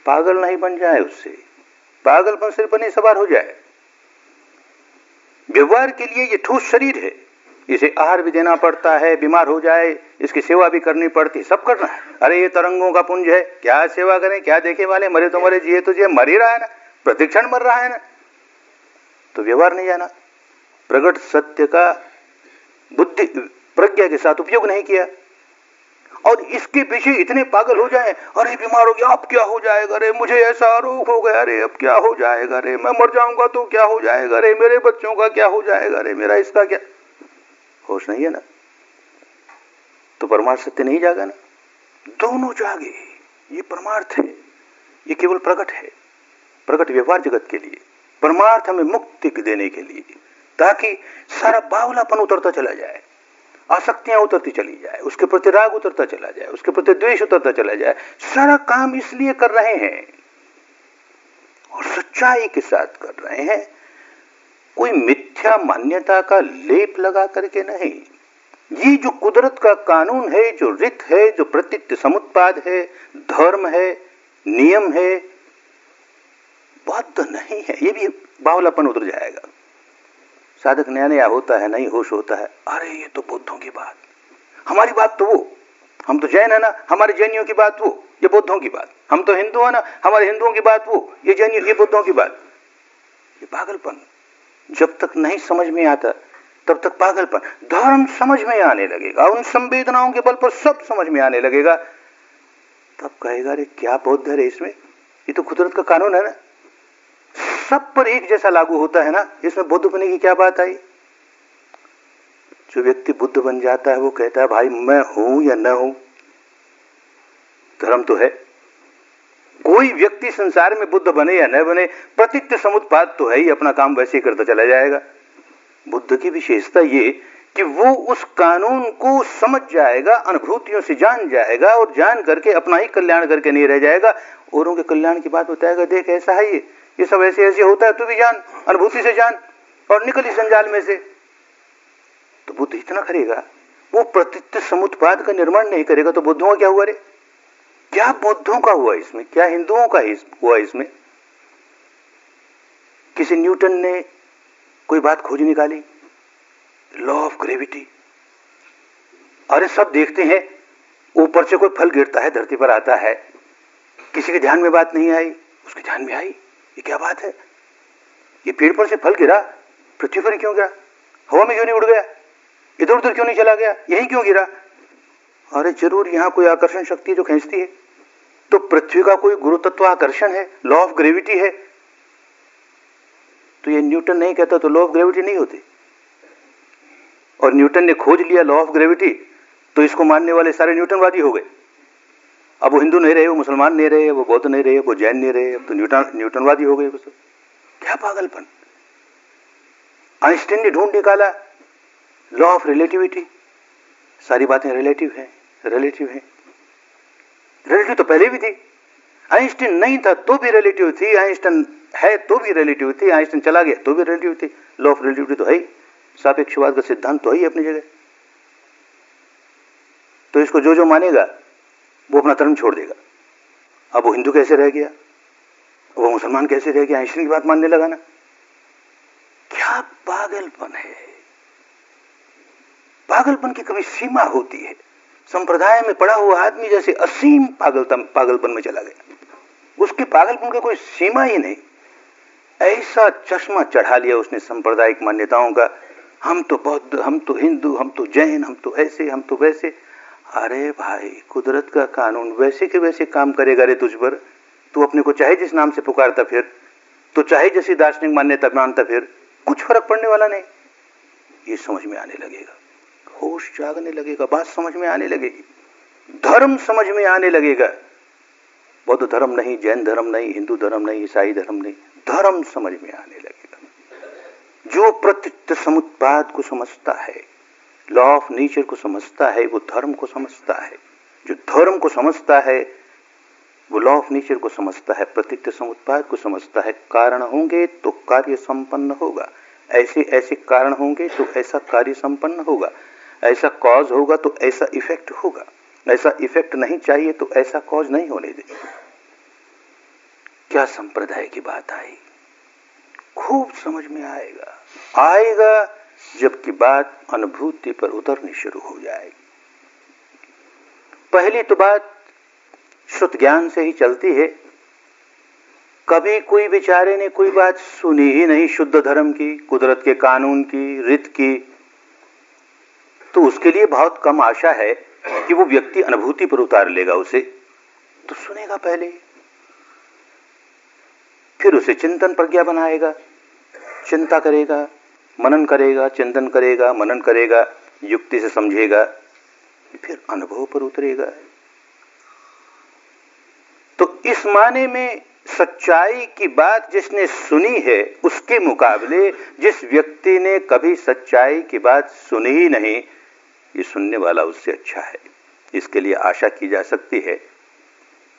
पागल नहीं बन जाए उससे, पागलपन सिर पर नहीं सवार हो जाए। व्यवहार के लिए ये ठोस शरीर है, इसे आहार भी देना पड़ता है, बीमार हो जाए इसकी सेवा भी करनी पड़ती, सब करना है। अरे ये तरंगों का पुंज है, क्या सेवा करें, क्या देखे वाले, मरे तो मरे, जिए तो जिए, मर ही रहा है ना, प्रतिक्षण मर रहा है ना। तो व्यवहार नहीं जाना, प्रगट सत्य का बुद्धि प्रज्ञा के साथ उपयोग नहीं किया, और इसके पीछे इतने पागल हो जाए, अरे बीमार हो गया अब क्या हो जाएगा, अरे मुझे ऐसा रोग हो गया, अरे अब क्या हो जाएगा, अरे मैं मर जाऊंगा तो क्या हो जाएगा, अरे मेरे बच्चों का क्या हो जाएगा, अरे मेरा इसका क्या। होश नहीं है ना, तो परमार्थ सत्य नहीं जागा ना। दोनों जागे, ये परमार्थ है, ये केवल प्रगट है, प्रगट व्यवहार जगत के लिए, परमार्थ हमें मुक्ति देने के लिए, ताकि सारा बावलापन उतरता चला जाए, आसक्तियां उतरती चली जाए, उसके प्रति राग उतरता चला जाए, उसके प्रति द्वेष उतरता चला जाए। सारा काम इसलिए कर रहे हैं और सच्चाई के साथ कर रहे हैं, कोई मिथ्या मान्यता का लेप लगा करके नहीं। ये जो कुदरत का कानून है, जो रित है, जो प्रतीत्य समुत्पाद है, धर्म है, नियम है, बद्ध नहीं है। ये भी बावलापन उतर जाएगा। साधक नया नया होता है, नहीं होश होता है, अरे ये तो बुद्धों की बात, हमारी बात तो वो, हम तो जैन है ना, हमारे जैनियों की बात वो, ये बुद्धों की बात, हम तो हिंदू है ना, हमारे हिंदुओं की बात वो, ये जैनियों, ये बुद्धों की बात। ये पागलपन जब तक नहीं समझ में आता तब तक पागलपन। धर्म समझ में आने लगेगा, उन संवेदनाओं के बल पर सब समझ में आने लगेगा, तब कहेगा अरे क्या बौद्ध है इसमें, ये तो कुदरत का कानून है ना, सब पर एक जैसा लागू होता है ना, इसमें बुद्ध बनने की क्या बात आई। जो व्यक्ति बुद्ध बन जाता है वो कहता है भाई मैं हूं या न हूं, धर्म तो है। कोई व्यक्ति संसार में बुद्ध बने या न बने, प्रतीत्य समुत्पाद तो है ही, अपना काम वैसे ही करता चला जाएगा। बुद्ध की विशेषता ये कि वो उस कानून को समझ जाएगा, अनुभूतियों से जान जाएगा, और जान करके अपना ही कल्याण करके नहीं रह जाएगा, औरों के कल्याण की बात बताएगा, देख ऐसा है ये सब ऐसे ऐसे होता है, तू भी जान, अनुभूति से जान और निकल इस जंजाल में से। तो बुद्ध इतना करेगा, वो प्रतीत्य समुत्पाद का निर्माण नहीं करेगा, तो बुद्धों का क्या हुआ रे? क्या बुद्धों का हुआ इसमें, क्या हिंदुओं का हुआ इसमें? किसी न्यूटन ने कोई बात खोज निकाली, लॉ ऑफ ग्रेविटी, अरे सब देखते हैं, ऊपर से कोई फल गिरता है, धरती पर आता है, किसी के ध्यान में बात नहीं आई, उसके ध्यान में आई, ये क्या बात है, ये पेड़ पर से फल गिरा, पृथ्वी पर क्यों गिरा, हवा में क्यों नहीं उड़ गया, इधर उधर क्यों नहीं चला गया, यही क्यों गिरा? अरे जरूर यहां कोई आकर्षण शक्ति जो खींचती है, तो पृथ्वी का कोई गुरुत्व आकर्षण है, लॉ ऑफ ग्रेविटी है। तो ये न्यूटन नहीं कहता तो लॉ ऑफ ग्रेविटी नहीं होती, और न्यूटन ने खोज लिया लॉ ऑफ ग्रेविटी, तो इसको मानने वाले सारे न्यूटनवादी हो गए। अब वो हिंदू नहीं रहे, वो मुसलमान नहीं रहे, वो बौद्ध नहीं रहे, वो जैन नहीं रहे, अब तो न्यूटनवादी हो गए। क्या पागलपन। आइंस्टीन ने ढूंढ निकाला लॉ ऑफ रिलेटिविटी, सारी बातें रिलेटिव हैं, रिलेटिव हैं। रिलेटिव तो पहले भी थी, आइंस्टीन नहीं था तो भी रिलेटिव थी, आइंस्टीन है तो भी रिलेटिव थी, आइंस्टीन चला गया तो भी रिलेटिव थी। लॉ ऑफ रिलेटिविटी तो है ही, सापेक्षवाद का सिद्धांत तो है ही अपनी जगह। तो इसको जो जो मानेगा वो अपना धर्म छोड़ देगा। अब वो हिंदू कैसे रह गया, वो मुसलमान कैसे रह गया, आइंस्टीन की बात मानने लगा ना। क्या पागलपन है। पागलपन की कभी सीमा होती है। संप्रदाय में पड़ा हुआ आदमी जैसे असीम पागलपन में चला गया, उसके पागलपन का कोई सीमा ही नहीं। ऐसा चश्मा चढ़ा लिया उसने सांप्रदायिक मान्यताओं का, हम तो बौद्ध, हम तो हिंदू, हम तो जैन, हम तो ऐसे, हम तो वैसे। अरे भाई, कुदरत का कानून वैसे के वैसे काम करेगा रे तुझ पर। तू अपने को चाहे जिस नाम से पुकारता फिर, तो चाहे जैसी दार्शनिक मान्यता मानता फिर, कुछ फर्क पड़ने वाला नहीं। ये समझ में आने लगेगा, होश जागने लगेगा, बात समझ में आने लगेगी, धर्म समझ में आने लगेगा। बौद्ध धर्म नहीं, जैन धर्म नहीं, हिंदू धर्म नहीं, ईसाई धर्म नहीं, धर्म समझ में आने लगेगा। जो प्रत्यक्ष समुत्पाद को समझता है, लॉ ऑफ नेचर को समझता है, वो धर्म को समझता है। जो धर्म को समझता है वो लॉ ऑफ नेचर को समझता है, प्रत्यक्ष समुत्पाद को समझता है। कारण होंगे तो कार्य संपन्न होगा, ऐसे ऐसे कारण होंगे तो ऐसा कार्य संपन्न होगा, ऐसा कॉज होगा तो ऐसा इफेक्ट होगा, ऐसा इफेक्ट नहीं चाहिए तो ऐसा कॉज नहीं होने देंगे। क्या संप्रदाय की बात आई, खूब समझ में आएगा जबकि बात अनुभूति पर उतरनी शुरू हो जाएगी। पहली तो बात श्रुत ज्ञान से ही चलती है। कभी कोई बेचारे ने कोई बात सुनी ही नहीं शुद्ध धर्म की, कुदरत के कानून की, रीत की, तो उसके लिए बहुत कम आशा है कि वो व्यक्ति अनुभूति पर उतार लेगा उसे। तो सुनेगा पहले, फिर उसे चिंतन प्रज्ञा बनाएगा, चिंता करेगा, मनन करेगा, चिंतन करेगा, मनन करेगा, युक्ति से समझेगा, फिर अनुभव पर उतरेगा। तो इस माने में सच्चाई की बात जिसने सुनी है उसके मुकाबले जिस व्यक्ति ने कभी सच्चाई की बात सुनी ही नहीं, ये सुनने वाला उससे अच्छा है। इसके लिए आशा की जा सकती है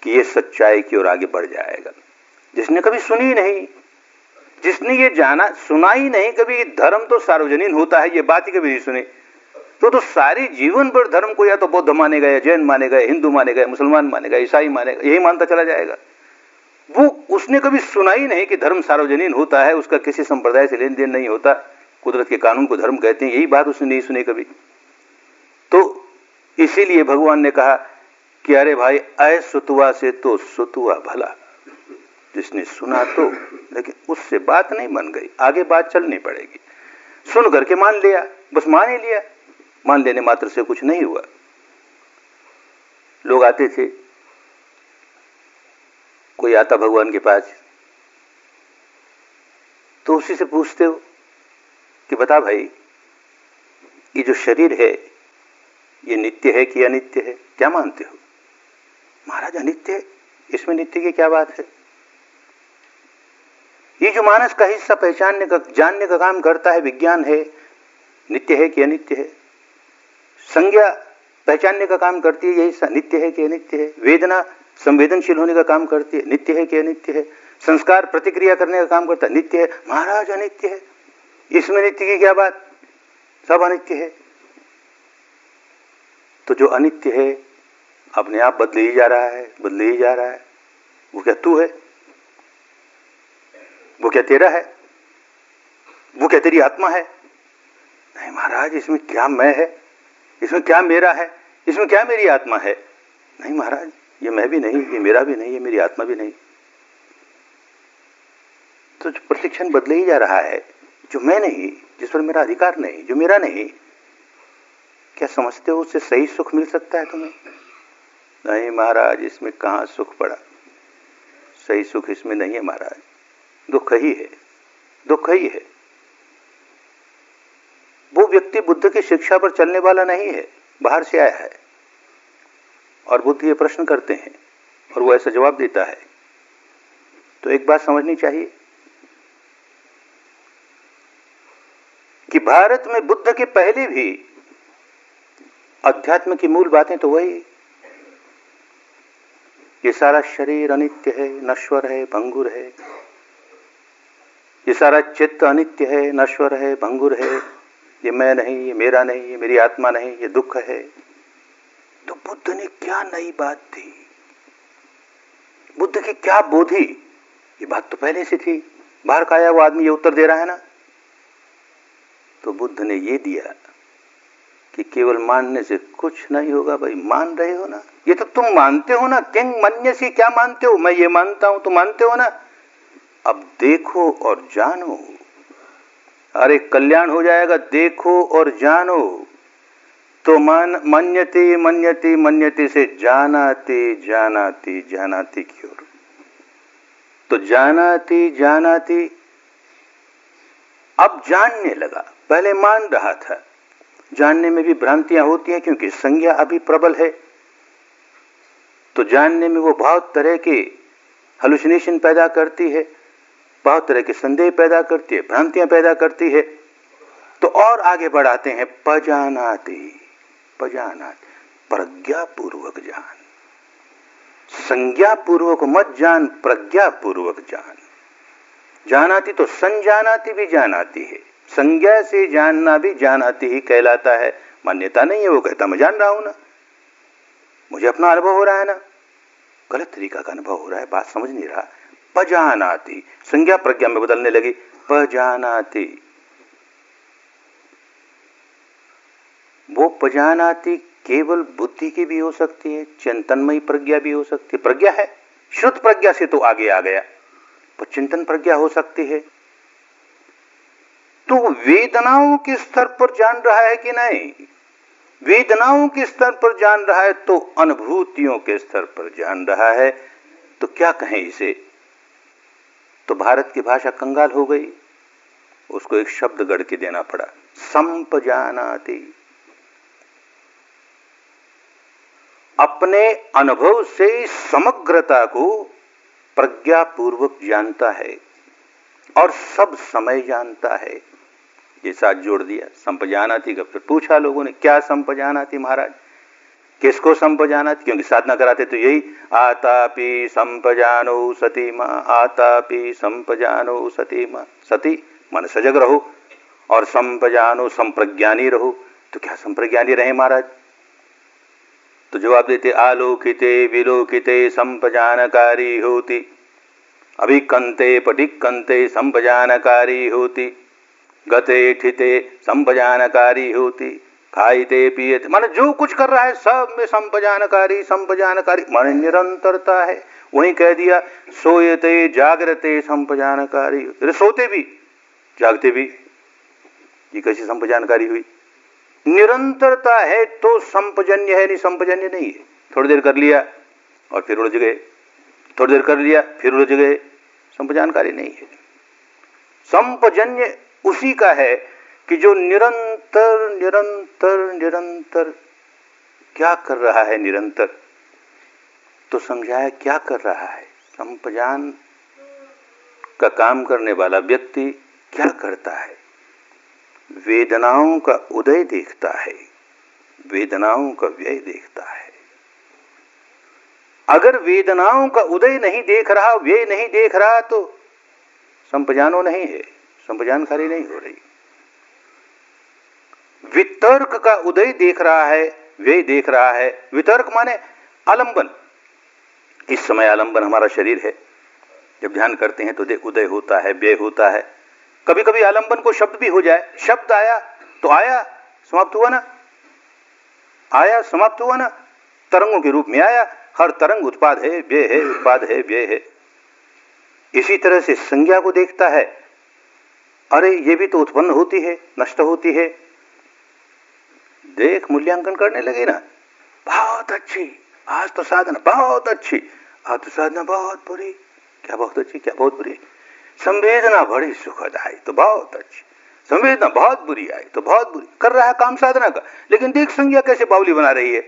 कि ये सच्चाई की ओर आगे बढ़ जाएगा। जिसने कभी सुनी नहीं, जिसने ये जाना सुना ही नहीं कभी, धर्म तो सार्वजनीन होता है, ये बात ही कभी नहीं सुनी, तो सारे जीवन भर धर्म को या तो बौद्ध मानेगा, या जैन मानेगा, हिंदू मानेगा, मुसलमान मानेगा, ईसाई मानेगा, यही मानता चला जाएगा। वो उसने कभी सुना ही नहीं कि धर्म सार्वजनीन होता है, उसका किसी संप्रदाय से लेन देन नहीं होता, कुदरत के कानून को धर्म कहते हैं, यही बात उसने नहीं सुनी कभी। तो इसीलिए भगवान ने कहा कि अरे भाई, असुतुआ से तो सुतुआ भला। जिसने सुना तो, लेकिन उससे बात नहीं बन गई, आगे बात चलनी पड़ेगी। सुन करके मान लिया, बस मान ही लिया, मान लेने मात्र से कुछ नहीं हुआ। लोग आते थे, कोई आता भगवान के पास तो उसी से पूछते हो कि बता भाई, ये जो शरीर है ये नित्य है कि अनित्य है, क्या मानते हो? महाराज अनित्य है, इसमें नित्य की क्या बात है? ये जो मानस का हिस्सा पहचानने का, जानने का काम करता है, विज्ञान है, नित्य है कि अनित्य है। संज्ञा पहचानने का काम करती है, यही नित्य है कि अनित्य है। वेदना संवेदनशील होने का काम करती है, नित्य है कि अनित्य है। संस्कार प्रतिक्रिया करने का काम करता है, नित्य है। महाराज अनित्य है, इसमें नित्य की क्या बात, सब अनित्य है। तो जो अनित्य है अपने आप बदले ही जा रहा है, बदले ही जा रहा है। वो क्या तू है? वो क्या तेरा है? वो क्या तेरी आत्मा है? नहीं महाराज, इसमें क्या मैं है, इसमें क्या मेरा है, इसमें क्या मेरी आत्मा है? नहीं महाराज, ये मैं भी नहीं, ये मेरा भी नहीं, ये मेरी आत्मा भी नहीं। तो प्रतिक्षण बदले ही जा रहा है। जो मैं नहीं, जिस पर मेरा अधिकार नहीं, जो मेरा नहीं, क्या समझते हो उससे सही सुख मिल सकता है तुम्हें? नहीं महाराज, इसमें कहां सुख पड़ा, सही सुख इसमें नहीं है महाराज, दुख ही है, दुख ही है। वो व्यक्ति व्यक्ति बुद्ध की शिक्षा पर चलने वाला नहीं है, बाहर से आया है और बुद्ध ये प्रश्न करते हैं और वो ऐसा जवाब देता है, तो एक बात समझनी चाहिए कि भारत में बुद्ध के पहले भी अध्यात्म की मूल बातें तो वही, ये सारा शरीर अनित्य है, नश्वर है, भंगुर है, ये सारा चित्त अनित्य है, नश्वर है, भंगुर है, ये मैं नहीं, ये मेरा नहीं, ये मेरी आत्मा नहीं, ये दुख है। तो बुद्ध ने क्या नई बात दी, बुद्ध की क्या बोधी? ये बात तो पहले से थी, बाहर का आया वो आदमी ये उत्तर दे रहा है ना। तो बुद्ध ने ये दिया कि केवल मानने से कुछ नहीं होगा। भाई मान रहे हो ना, ये तो तुम मानते हो ना, किंग मन्यसी, क्या मानते हो? मैं ये मानता हूं, तुम मानते हो ना। अब देखो और जानो, अरे कल्याण हो जाएगा, देखो और जानो। तो मन्यते मन्यते मन्यते से जानाते जानाते जानाते की ओर। तो जानाते जानाते अब जानने लगा, पहले मान रहा था। जानने में भी भ्रांतियां होती हैं क्योंकि संज्ञा अभी प्रबल है। तो जानने में वो बहुत तरह के हेलुसिनेशन पैदा करती है, बहुत तरह के संदेह पैदा करती है, भ्रांतियां पैदा करती है। तो और आगे बढ़ाते हैं, पजानाति पजानाति, प्रज्ञा पूर्वक जान। संज्ञा पूर्वक मत जान, प्रज्ञा पूर्वक जान। जानाति तो संजानाति भी जानाति है, संज्ञा से जानना भी जानाति ही कहलाता है। मान्यता नहीं है, वो कहता मैं जान रहा हूं ना, मुझे अपना अनुभव हो रहा है ना। गलत तरीका का अनुभव हो रहा है, बात समझ नहीं रहा। पजानाति, संज्ञा प्रज्ञा में बदलने लगी, पजानाति। वो पजानाति केवल बुद्धि की भी हो सकती है, चिंतनमयी प्रज्ञा भी हो सकती है। प्रज्ञा है, शुद्ध प्रज्ञा से तो आगे आ गया, पर चिंतन प्रज्ञा हो सकती है। तो वेदनाओं के स्तर पर जान रहा है कि नहीं? वेदनाओं के स्तर पर जान रहा है तो अनुभूतियों के स्तर पर जान रहा है। तो क्या कहें इसे? तो भारत की भाषा कंगाल हो गई, उसको एक शब्द गढ़ के देना पड़ा, संपजानाति। अपने अनुभव से समग्रता को प्रज्ञापूर्वक जानता है और सब समय जानता है। ये साथ जोड़ दिया संपजानाति का। फिर पूछा लोगों ने, क्या संपजानाति महाराज, किसको संपजानाति? क्योंकि साधना कराते तो यही, आतापि संपजानो सती मां, आतापि संपजानो सती मां। सती मन सजग रहो और संपजानो संप्रज्ञानी रहो। तो क्या संप्रज्ञानी रहे महाराज? तो जवाब देते, आलोकिते विलोकिते संपजानकारी होती, अभिकंते पटिकंते संपजानकारी होती, गते ठिते संपजानकारी होती, खाईते पियते, माने जो कुछ कर रहा है सब में संपजानकारी संपजानकारी, माने निरंतरता है। वहीं कह दिया, सोयते जागरते संपजानकारी। अरे सोते भी जागते भी, ये कैसी संपजानकारी हुई? निरंतरता है तो संपजन्य है, नहीं संपजन्य नहीं है। थोड़ी देर कर लिया और फिर उलझ गए, थोड़ी देर कर लिया फिर उलझ गए, संपजानकारी नहीं है। संपजन्य उसी का है कि जो निरंतर निरंतर निरंतर क्या कर रहा है। निरंतर तो समझाया क्या कर रहा है। संपजान का काम करने वाला व्यक्ति क्या करता है? वेदनाओं का उदय देखता है, वेदनाओं का व्यय देखता है। अगर वेदनाओं का उदय नहीं देख रहा, व्यय नहीं देख रहा, तो संपजानो नहीं है, संपजानकारी नहीं हो रही। वितर्क का उदय देख रहा है, व्यय देख रहा है। वितर्क माने आलंबन। इस समय आलंबन हमारा शरीर है। जब ध्यान करते हैं तो उदय होता है, व्यय होता है। कभी कभी आलंबन को शब्द भी हो जाए। शब्द आया तो आया, समाप्त हुआ ना, आया समाप्त हुआ ना, तरंगों के रूप में आया। हर तरंग उत्पाद है, व्यय है, उत्पाद है, व्यय है। इसी तरह से संज्ञा को देखता है, अरे ये भी तो उत्पन्न होती है, नष्ट होती है। देख मूल्यांकन करने लगे ना, बहुत अच्छी, आज तो साधना बहुत अच्छी, आज तो साधना बहुत बुरी। क्या बहुत अच्छी, क्या बहुत बुरी? संवेदना बड़ी सुखद आई तो बहुत अच्छी, संवेदना बहुत बुरी आई तो बहुत बुरी, कर रहा है काम साधना का, लेकिन देख संज्ञा कैसे बावली बना रही है।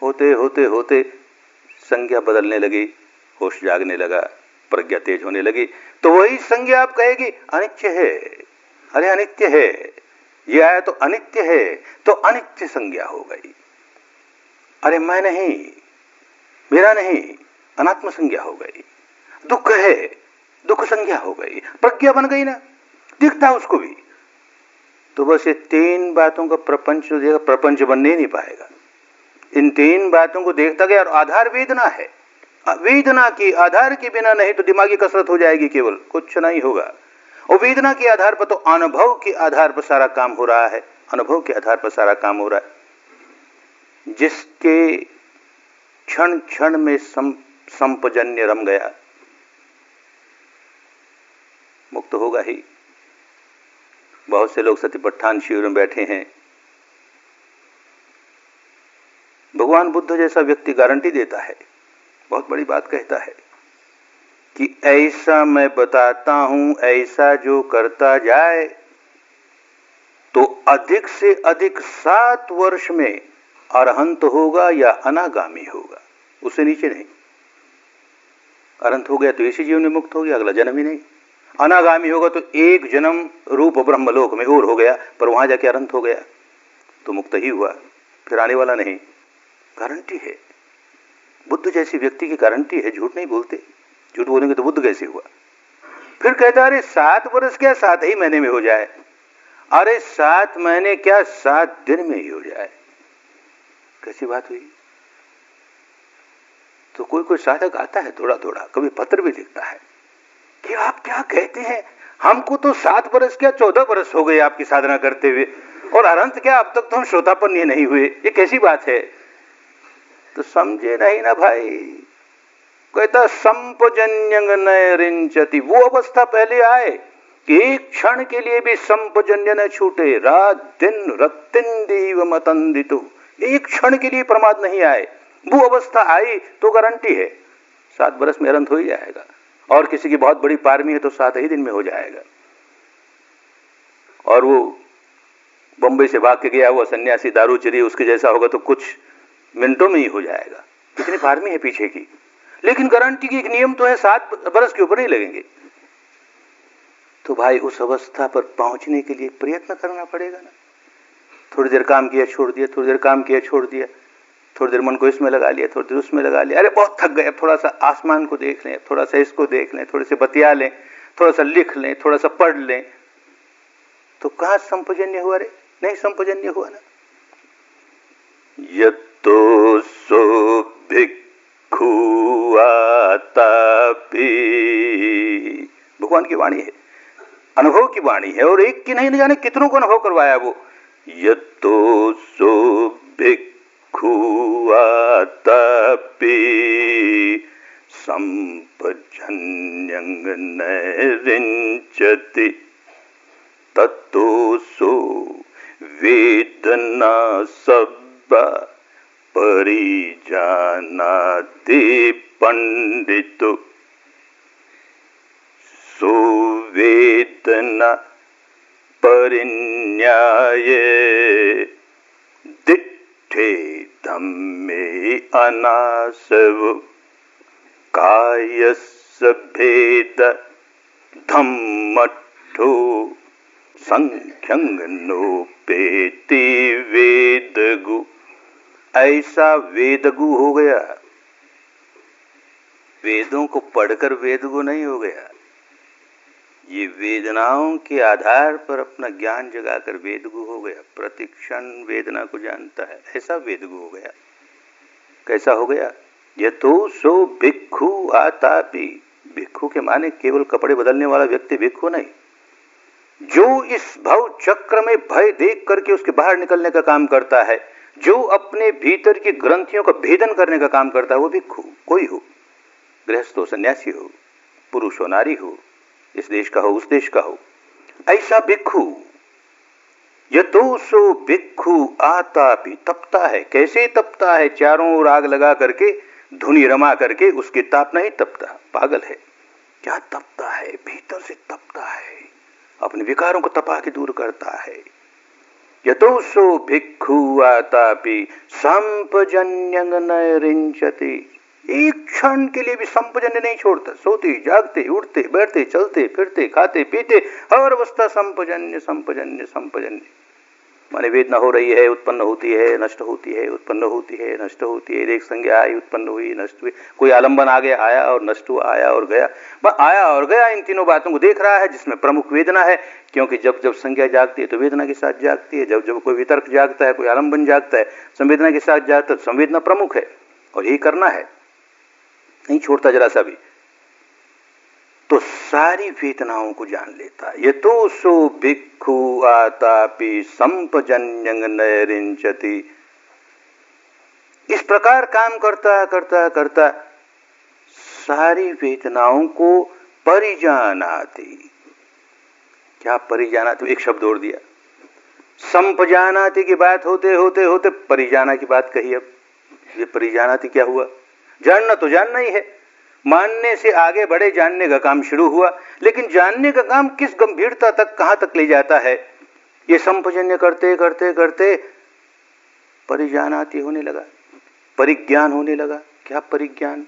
होते होते होते संज्ञा बदलने लगी, होश जागने लगा, प्रज्ञा तेज होने लगी, तो वही संज्ञा आप कहेगी अनित्य है। अरे अनित्य है, ये आया तो अनित्य है, तो अनित्य संज्ञा हो गई। अरे मैं नहीं, मेरा नहीं, अनात्म संज्ञा हो गई। दुख है, दुख संज्ञा हो गई, प्रज्ञा बन गई ना, दिखता उसको भी। तो बस ये तीन बातों का प्रपंच जो देगा, प्रपंच बनने नहीं पाएगा। इन तीन बातों को देखता गया, और आधार वेदना है। वेदना की आधार के बिना नहीं तो दिमागी कसरत हो जाएगी, केवल कुछ नहीं होगा। और वेदना के आधार पर तो अनुभव के आधार पर सारा काम हो रहा है, अनुभव के आधार पर सारा काम हो रहा है। जिसके क्षण क्षण में संपजन्य रम गया, मुक्त होगा ही। बहुत से लोग सतिपट्ठान शिविर में बैठे हैं। भगवान बुद्ध जैसा व्यक्ति गारंटी देता है, बहुत बड़ी बात कहता है कि ऐसा मैं बताता हूं, ऐसा जो करता जाए तो अधिक से अधिक 7 वर्ष में अरहंत होगा या अनागामी होगा, उससे नीचे नहीं। अरहंत हो गया तो इसी जीवन में मुक्त हो गया, अगला जन्म ही नहीं। अनागामी होगा तो एक जन्म रूप ब्रह्मलोक में और हो गया, पर वहां जाके अरहंत हो गया तो मुक्त ही हुआ, फिर आने वाला नहीं। गारंटी है, बुद्ध जैसी व्यक्ति की गारंटी है, झूठ नहीं बोलते। झूठ बोलेंगे तो बुद्ध कैसे हुआ? फिर कहता अरे 7 वर्ष क्या 7 ही महीने में हो जाए, अरे 7 महीने क्या 7 दिन में ही हो जाए, कैसी बात हुई? तो कोई कोई साधक आता है थोड़ा थोड़ा, कभी पत्र भी लिखता है कि आप क्या कहते हैं, हमको तो 7 वर्ष क्या 14 वर्ष हो गए आपकी साधना करते हुए, और अरहंत क्या अब तक तो हम श्रोतापन्न ये नहीं हुए, ये कैसी बात है? तो समझे नहीं ना भाई। कहता संपजन्यंग नय रिंचति, वो अवस्था पहले आए कि एक क्षण के लिए भी संपजन्य न छूटे, रात दिन रक्तिंदीव मतंदितु, एक क्षण के लिए प्रमाद नहीं आए। वो अवस्था आई तो गारंटी है 7 वर्ष में अरहंत हो ही जाएगा। और किसी की बहुत बड़ी पारमी है तो 7 ही दिन में हो जाएगा। और वो बंबई से भाग के गया हुआ सन्यासी दारू चली, उसके जैसा होगा तो कुछ मिनटों में ही हो जाएगा। कितनी पारमी है पीछे की, लेकिन गारंटी की एक नियम तो है 7 वर्ष के ऊपर नहीं लगेंगे। तो भाई उस अवस्था पर पहुंचने के लिए प्रयत्न करना पड़ेगा ना। थोड़ी देर काम किया छोड़ दिया, थोड़ी देर काम किया छोड़ दिया, थोड़ी देर मन को इसमें लगा लिया, थोड़ी देर उसमें लगा लिया, अरे बहुत थक गए, थोड़ा सा आसमान को देख लें, थोड़ा सा इसको देख लें, थोड़े से बतिया लें, थोड़ा सा लिख लें, थोड़ा सा पढ़ लें, तो कहां संपजन्य हुआ? रे नहीं संपजन्य हुआ ना। यतो सो भिक्खु आतापि, भगवान की वाणी है, अनुभव की वाणी है, और एक की नहीं, न जाने कितनों को अनुभव करवाया वो। यतो सो भिक्खु आतापि संपजन्यंग नैरिंचति ततो सो वेदना सब्बा परिजानाति पंडितो, सो वेदना परिन्याये दिट्ठे धम्मे अनासव कायस्य भेद धम्मठो संख्यंग नोपेति वेदगु। ऐसा वेदगु हो गया, वेदों को पढ़कर वेदगु नहीं हो गया, ये वेदनाओं के आधार पर अपना ज्ञान जगाकर वेदगु हो गया, प्रतिक्षण वेदना को जानता है, ऐसा वेदगु हो गया। कैसा हो गया? यतो सो भिक्खु आतापि, भिक्खु के माने केवल कपड़े बदलने वाला व्यक्ति भिक्खु नहीं, जो इस भव चक्र में भय देख करके उसके बाहर निकलने का काम करता है, जो अपने भीतर की ग्रंथियों का भेदन करने का काम करता है, वो भिक्खु कोई हो, गृहस्थ हो, सन्यासी हो, पुरुष हो, नारी हो, इस देश का हो, उस देश का हो, ऐसा भिक्खु। यतो सो भिक्खु आतापि, तपता है। कैसे तपता है? चारों ओर आग लगा करके, धुनी रमा करके, उसके ताप नहीं तपता, पागल है। क्या तपता है? भीतर से तपता है, अपने विकारों को तपा के दूर करता है। यतोसो भिक्खु आतापि संपजन्यंग नैरिंचति, एक क्षण के लिए भी संपजन्य नहीं छोड़ता। सोते जागते उठते बैठते चलते फिरते खाते पीते हर अवस्था संपजन्य संपजन्य संपजन्य। माने वेदना हो रही है, उत्पन्न होती है, नष्ट होती है, उत्पन्न होती है, नष्ट होती है। एक संज्ञा आई, उत्पन्न हुई, नष्ट हुई। कोई आलंबन आ गया, आया और नष्ट हुआ, आया और गया। आया और गया इन तीनों बातों को देख रहा है, जिसमें प्रमुख वेदना है। क्योंकि जब जब संज्ञा जागती है तो वेदना के साथ जागती है। जब जब कोई वितर्क जागता है, कोई आलंबन जागता है, संवेदना के साथ जागता है, तो संवेदना प्रमुख है और यही करना है, नहीं छोड़ता जरा सा भी। तो सारी वेदनाओं को जान लेता है। यतोसो भिक्खु आतापि संपजन्यंग नैरिंचति, इस प्रकार काम करता करता करता सारी वेदनाओं को परिजानाति। क्या परिजानाति? एक शब्द और दिया। संपजानाति की बात होते होते होते परिजाना की बात कही। अब ये परिजानाति क्या हुआ? जानना तो जानना ही है, मानने से आगे बढ़े जानने का काम शुरू हुआ। लेकिन जानने का काम किस गंभीरता तक, कहां तक ले जाता है? ये संपजन्य करते करते करते परिजानाति होने लगा, परिज्ञान होने लगा। क्या परिज्ञान?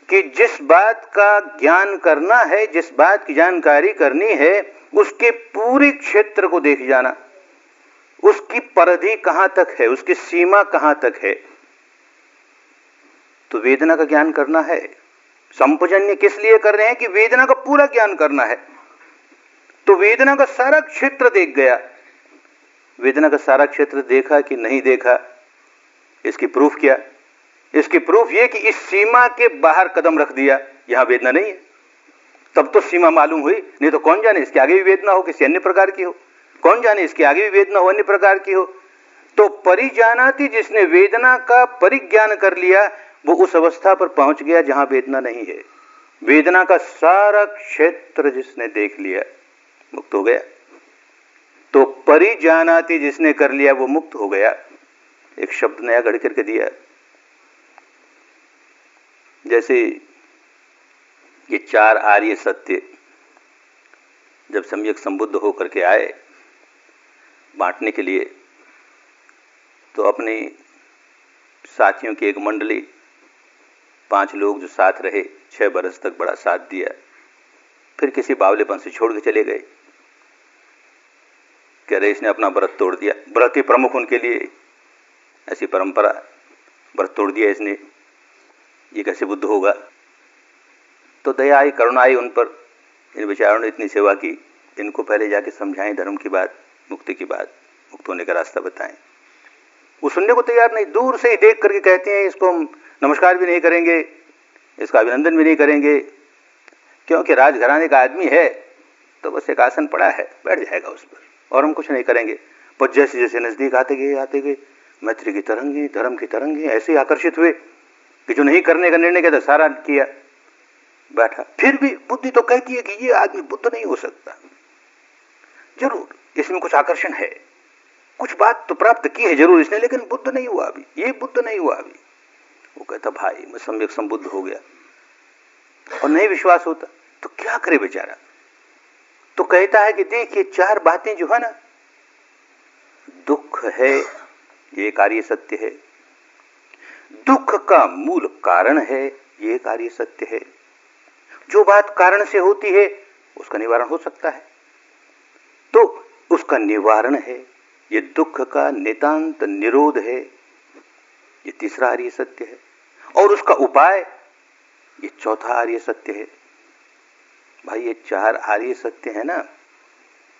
कि जिस बात का ज्ञान करना है, जिस बात की जानकारी करनी है, उसके पूरे क्षेत्र को देख जाना, उसकी परिधि कहां तक है, उसकी सीमा कहां तक है। तो वेदना का ज्ञान करना है। संपजन्य किस लिए कर रहे हैं? कि वेदना का पूरा ज्ञान करना है। तो वेदना का सारा क्षेत्र देख गया। वेदना का सारा क्षेत्र देखा कि नहीं देखा, इसकी प्रूफ क्या? इसकी प्रूफ ये कि इस सीमा के बाहर कदम रख दिया, यहां वेदना नहीं है। तब तो सीमा मालूम हुई, नहीं तो कौन जाने इसके आगे भी वेदना हो, किसी अन्य प्रकार की हो। कौन जाने इसके आगे भी वेदना हो, अन्य प्रकार की हो। तो परिजानाति, जिसने वेदना का परिज्ञान कर लिया, वो उस अवस्था पर पहुंच गया जहां वेदना नहीं है। वेदना का सारा क्षेत्र जिसने देख लिया, मुक्त हो गया। तो परिजानाति जिसने कर लिया, वो मुक्त हो गया। एक शब्द नया गढ़ करके दिया। जैसे ये चार आर्य सत्य जब सम्यक संबुद्ध होकर के आए बांटने के लिए, तो अपने साथियों की एक मंडली, 5 लोग जो साथ रहे, 6 बरस तक बड़ा साथ दिया, फिर किसी बावलेपन से छोड़ के चले गए। कह रहे इसने अपना व्रत तोड़ दिया। व्रत ही प्रमुख उनके लिए, ऐसी परंपरा, व्रत तोड़ दिया इसने, ये कैसे बुद्ध होगा? तो दया आई, करुणा आई उन पर। इन बेचारों ने इतनी सेवा की, इनको पहले जाके समझाएं धर्म की बात, मुक्ति की बात, मुक्त होने का रास्ता बताएं। वो सुनने को तैयार नहीं, दूर से ही देख करके कहते हैं इसको हम नमस्कार भी नहीं करेंगे, इसका अभिनंदन भी नहीं करेंगे, क्योंकि राजघराने का आदमी है, तो बस एक आसन पड़ा है, बैठ जाएगा उस पर, और हम कुछ नहीं करेंगे। पर जैसे जैसे नजदीक आते गए मैत्री की तरंगे, धर्म की तरंगे ऐसे आकर्षित हुए कि जो नहीं करने का निर्णय किया था सारा किया, बैठा। फिर भी बुद्धि तो कहती है कि ये आदमी बुद्ध नहीं हो सकता, जरूर इसमें कुछ आकर्षण है, कुछ बात तो प्राप्त की है जरूर इसने, लेकिन बुद्ध नहीं हुआ अभी, ये बुद्ध नहीं हुआ अभी। वो कहता भाई मैं सम्यक संबुद्ध हो गया, और नहीं विश्वास होता तो क्या करे बेचारा। तो कहता है कि देखिए 4 बातें जो है ना, दुख है, ये कार्य सत्य है, दुख का मूल कारण है, ये कार्य सत्य है, जो बात कारण से होती है उसका निवारण हो सकता है, तो उसका निवारण है, ये दुख का नितांत निरोध है, ये तीसरा आर्य सत्य है, और उसका उपाय ये चौथा आर्य सत्य है। भाई ये 4 आर्य सत्य है ना,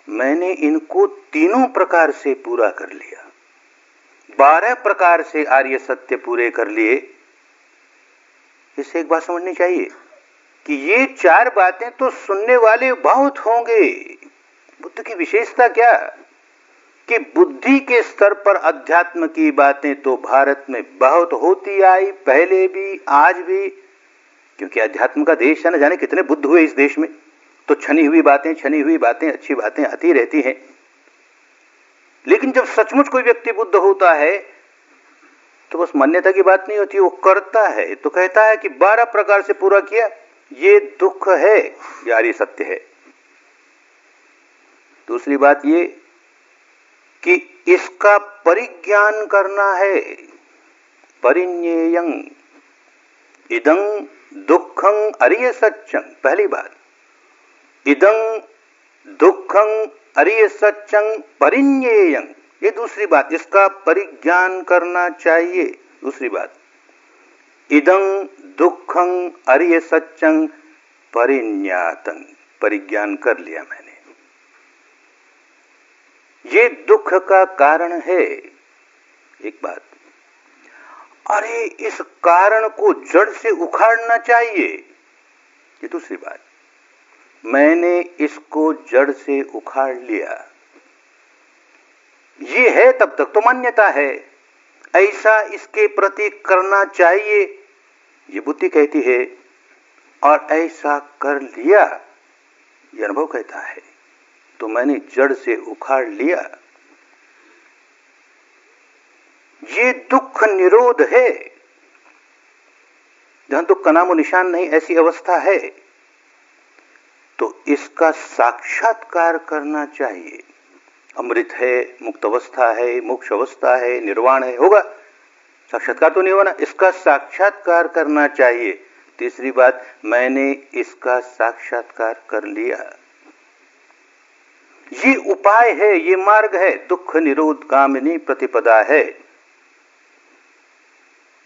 मैंने इनको तीनों प्रकार से पूरा कर लिया, 12 प्रकार से आर्य सत्य पूरे कर लिए। इससे एक बात समझनी चाहिए कि ये 4 बातें तो सुनने वाले बहुत होंगे। बुद्ध की विशेषता क्या कि बुद्धि के स्तर पर अध्यात्म की बातें तो भारत में बहुत होती आई, पहले भी आज भी, क्योंकि अध्यात्म का देश है ना, जाने कितने बुद्ध हुए इस देश में। तो छनी हुई बातें, अच्छी बातें आती रहती हैं। लेकिन जब सचमुच कोई व्यक्ति बुद्ध होता है तो बस मान्यता की बात नहीं होती, वो करता है। तो कहता है कि 12 प्रकार से पूरा किया, ये दुख है, ये आर्य सत्य है। दूसरी बात ये कि इसका परिज्ञान करना है। परिज्ञेयं इदं दुःखं अरिय सत्यं, पहली बात। इदं दुःखं अरिय सत्यं परिज्ञेयं, ये दूसरी बात, इसका परिज्ञान करना चाहिए। दूसरी बात, इदं दुःखं अरिय सत्यं परिज्ञातं, परिज्ञान कर लिया मैंने, ये दुख का कारण है। एक बात, अरे इस कारण को जड़ से उखाड़ना चाहिए, ये दूसरी बात। मैंने इसको जड़ से उखाड़ लिया, ये है, तब तक तो मान्यता है। ऐसा इसके प्रति करना चाहिए, ये बुद्धि कहती है, और ऐसा कर लिया, ये अनुभव कहता है। तो मैंने जड़ से उखाड़ लिया, ये दुख निरोध है। जहां दुख का नामो निशान नहीं, ऐसी अवस्था है, तो इसका साक्षात्कार करना चाहिए। अमृत है, मुक्त अवस्था है, मोक्ष अवस्था है, निर्वाण है, होगा, साक्षात्कार तो नहीं होना, इसका साक्षात्कार करना चाहिए। तीसरी बात, मैंने इसका साक्षात्कार कर लिया, ये उपाय है, ये मार्ग है, दुख निरोध गामिनी प्रतिपदा है।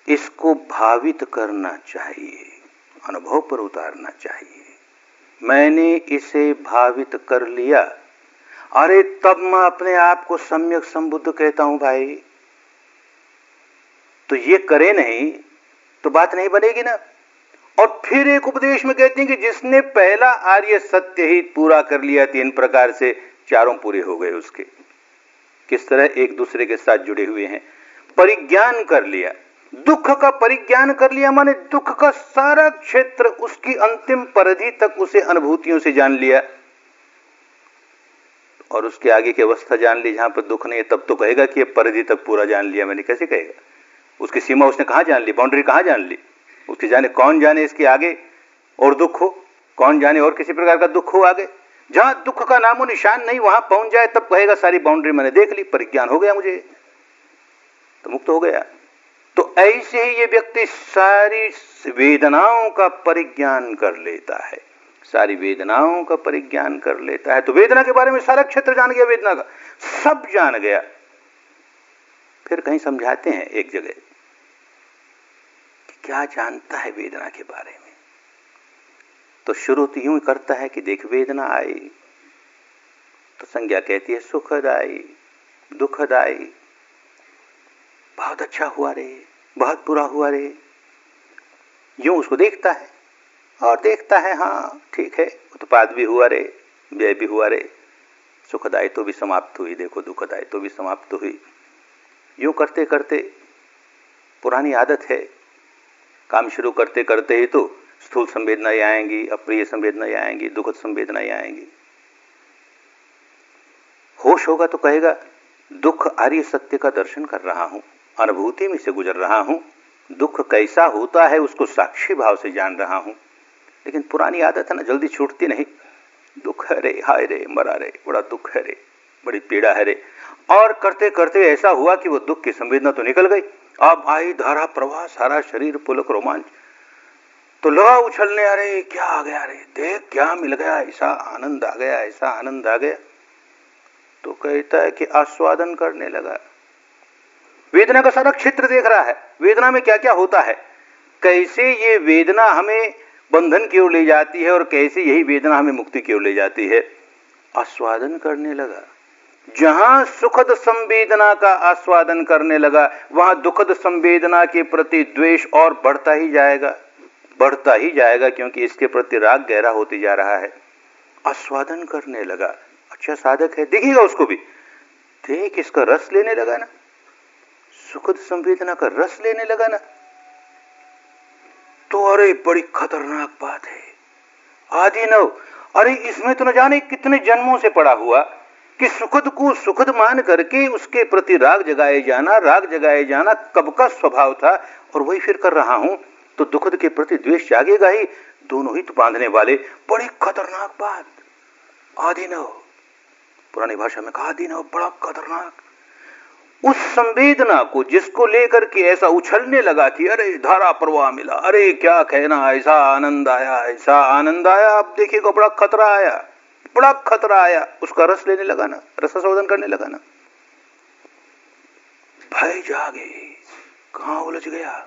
इसको भावित करना चाहिए, अनुभव पर उतारना चाहिए। मैंने इसे भावित कर लिया, अरे तब मैं अपने आप को सम्यक संबुद्ध कहता हूं भाई। तो ये करे नहीं तो बात नहीं बनेगी ना। और फिर एक उपदेश में कहते हैं कि जिसने पहला आर्य सत्य ही पूरा कर लिया, 3 प्रकार से चारों पूरे हो गए उसके। किस तरह एक दूसरे के साथ जुड़े हुए हैं। परिज्ञान कर लिया, दुख का परिज्ञान कर लिया, माने दुख का सारा क्षेत्र, उसकी अंतिम परिधि तक उसे अनुभूतियों से जान लिया, और उसके आगे की अवस्था जान ली जहां पर दुख नहीं है। तब तो कहेगा कि ये परिधि तक पूरा जान लिया मैंने, कैसे कहेगा? उसकी सीमा उसने कहां जान ली, बाउंड्री कहां जान ली उसकी, जाने कौन जाने इसके आगे और दुख हो, कौन जाने और किसी प्रकार का दुख हो आगे। जहां दुख का नामो निशान नहीं वहां पहुंच जाए तब कहेगा सारी बाउंड्री मैंने देख ली, परिज्ञान हो गया मुझे, तो मुक्त हो गया। तो ऐसे ही ये व्यक्ति सारी वेदनाओं का परिज्ञान कर लेता है, सारी वेदनाओं का परिज्ञान कर लेता है। तो वेदना के बारे में सारा क्षेत्र जान गया, वेदना का सब जान गया। फिर कहीं समझाते हैं एक जगह कि क्या जानता है वेदना के बारे में, तो शुरू तो यूं करता है कि देख वेदना आई तो संज्ञा कहती है सुखदाई दुखदाई, बहुत अच्छा हुआ रे, बहुत बुरा हुआ रे, यूं उसको देखता है और देखता है हाँ ठीक है, उत्पाद भी हुआ रे, व्यय भी हुआ रे, सुखदाई तो भी समाप्त हुई, देखो दुखदाई तो भी समाप्त हुई। यूं करते करते पुरानी आदत है, काम शुरू करते करते ही तो स्थूल संवेदनाएं आएंगी, अप्रिय संवेदनाएं आएंगी, दुखद संवेदनाएं आएंगी। होश होगा तो कहेगा दुख आर्य सत्य का दर्शन कर रहा हूं, अनुभूति में से गुजर रहा हूं, दुख कैसा होता है उसको साक्षी भाव से जान रहा हूं। लेकिन पुरानी आदत है ना, जल्दी छूटती नहीं। दुख है रे, हाय रे, मरा रे, बड़ा दुख है रे, बड़ी पीड़ा है रे। और करते करते ऐसा हुआ कि वो दुख की संवेदना तो निकल गई, अब आई धारा प्रवाह, सारा शरीर पुलक रोमांच, तो लगा उछलने, अरे क्या आ गया रे, देख क्या मिल गया, ऐसा आनंद आ गया, ऐसा आनंद आ गया। तो कहता है कि आस्वादन करने लगा, वेदना का सारा क्षेत्र देख रहा है, वेदना में क्या क्या होता है, कैसे ये वेदना हमें बंधन की ओर ले जाती है और कैसे यही वेदना हमें मुक्ति की ओर ले जाती है। आस्वादन करने लगा। जहां सुखद संवेदना का आस्वादन करने लगा वहां दुखद संवेदना के प्रति द्वेष और बढ़ता ही जाएगा, बढ़ता ही जाएगा, क्योंकि इसके प्रति राग गहरा होते जा रहा है। आस्वादन करने लगा, अच्छा साधक है, देखिएगा उसको भी, देख इसका रस लेने लगा ना, सुखद संवेदना का रस लेने लगा ना, तो अरे बड़ी खतरनाक बात है, आदिनव, अरे इसमें तो न जाने कितने जन्मों से पड़ा हुआ कि सुखद को सुखद मान करके उसके प्रति राग जगाए जाना, राग जगाए जाना कब का स्वभाव था, और वही फिर कर रहा हूं, तो दुखद के प्रति द्वेष जागेगा ही, दोनों ही तो बांधने वाले, बड़ी खतरनाक बात, आदिनव। पुरानी भाषा में कहा दीना बड़ा खतरनाक। उस संवेदना को जिसको लेकर के ऐसा उछलने लगा कि अरे धारा प्रवाह मिला, अरे क्या कहना, ऐसा आनंद आया, ऐसा आनंद आया, अब देखिएगा बड़ा खतरा आया, बड़ा खतरा आया, उसका रस लेने लगा ना, रसास्वादन करने लगा ना, भय जागे, कहां उलझ गया।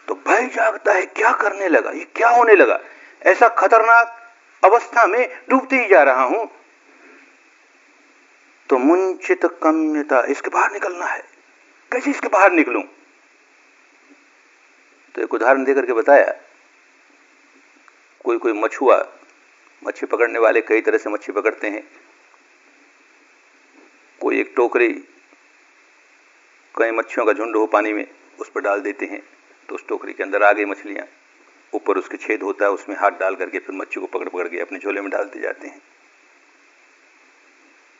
तो भय जागता है, क्या करने लगा, ये क्या होने लगा, ऐसा खतरनाक अवस्था में डूबते ही जा रहा हूं। तो मुंचित कम्यता, इसके बाहर निकलना है, कैसे इसके बाहर निकलूं। तो एक उदाहरण देकर के बताया, कोई मछुआ, मच्छी पकड़ने वाले कई तरह से मच्छी पकड़ते हैं। कोई एक टोकरी, कई मच्छियों का झुंड हो पानी में, उस पर डाल देते हैं, तो उस टोकरी के अंदर आ गई मछलियां, ऊपर उसके छेद होता है, उसमें हाथ डाल करके फिर मच्छी को पकड़ पकड़ के अपने झोले में डालते जाते हैं।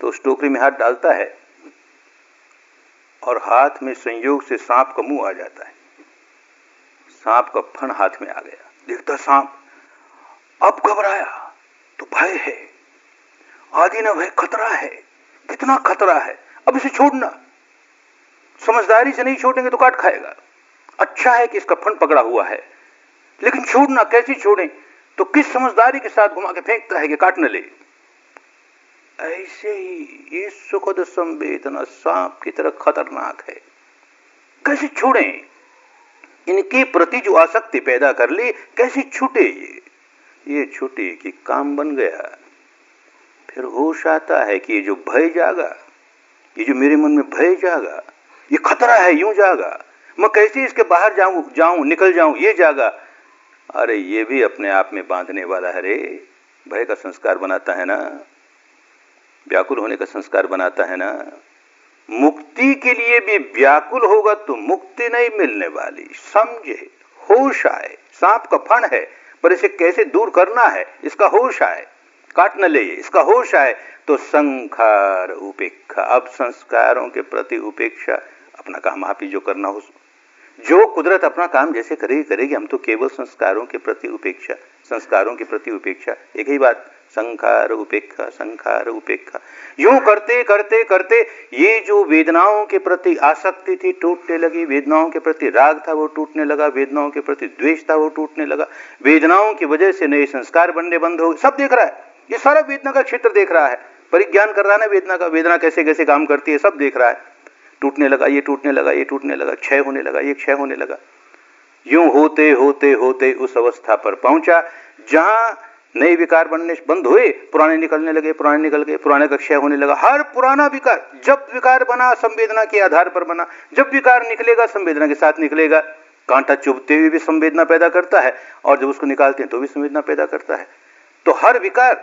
तो उस टोकरी में हाथ डालता है और हाथ में संयोग से सांप का मुंह आ जाता है, सांप का फण हाथ में आ गया, देखता सांप, अब घबराया, तो भय है, आदि न भय, खतरा है, कितना खतरा है, अब इसे छोड़ना, समझदारी से नहीं छोड़ेंगे तो काट खाएगा। अच्छा है कि इसका फण पकड़ा हुआ है, लेकिन छोड़ना कैसे छोड़ें, तो किस समझदारी के साथ घुमा के फेंकता है कि काट न ले। ऐसे ही ये सुखद संवेदना सांप की तरह खतरनाक है, कैसे छोड़ें, इनके प्रति जो आसक्ति पैदा कर ली कैसे छूटे, ये छूटे कि काम बन गया। फिर होश आता है कि ये जो भय जागा, ये जो मेरे मन में भय जागा, ये खतरा है, यूं जागा, मैं कैसे इसके बाहर जाऊं निकल जाऊं, ये जागा। अरे ये भी अपने आप में बांधने वाला है रे, भय का संस्कार बनाता है ना, व्याकुल होने का संस्कार बनाता है ना। मुक्ति के लिए भी व्याकुल होगा तो मुक्ति नहीं मिलने वाली, समझे, होश आए, सांप का फण है पर इसे कैसे दूर करना है, इसका होश आए, काट न ले, इसका होश आए, तो संखार उपेक्षा, अब संस्कारों के प्रति उपेक्षा, अपना काम आप ही जो करना हो, जो कुदरत अपना काम जैसे करेगी करेगी, हम तो केवल संस्कारों के प्रति उपेक्षा, संस्कारों के प्रति उपेक्षा, एक ही बात, संखार उपेक्षा, संखार उपेक्षा। यूं करते करते करते ये जो वेदनाओं के प्रति आसक्ति थी टूटने लगी, वेदनाओं के प्रति राग था वो टूटने लगा, वेदनाओं के प्रति द्वेष था वो टूटने लगा, वेदनाओं की वजह से नए संस्कार बनने बंद हो गए। सब देख रहा है, ये सारा वेदना का क्षेत्र देख रहा है, परिज्ञान कर रहा है ना वेदना का, वेदना कैसे कैसे काम करती है सब देख रहा है। टूटने लगा, ये टूटने लगा, ये टूटने लगा, क्षय होने लगा, ये क्षय होने लगा। यूं होते होते होते उस अवस्था पर पहुंचा जहां नए विकार बनने बंद हुए, पुराने निकलने लगे, पुराने निकल गए, पुराने का क्षय होने लगा। हर पुराना विकार, जब विकार बना संवेदना के आधार पर बना, जब विकार निकलेगा संवेदना के साथ निकलेगा। कांटा चुभते हुए भी संवेदना पैदा करता है और जब उसको निकालते हैं तो भी संवेदना पैदा करता है। तो हर विकार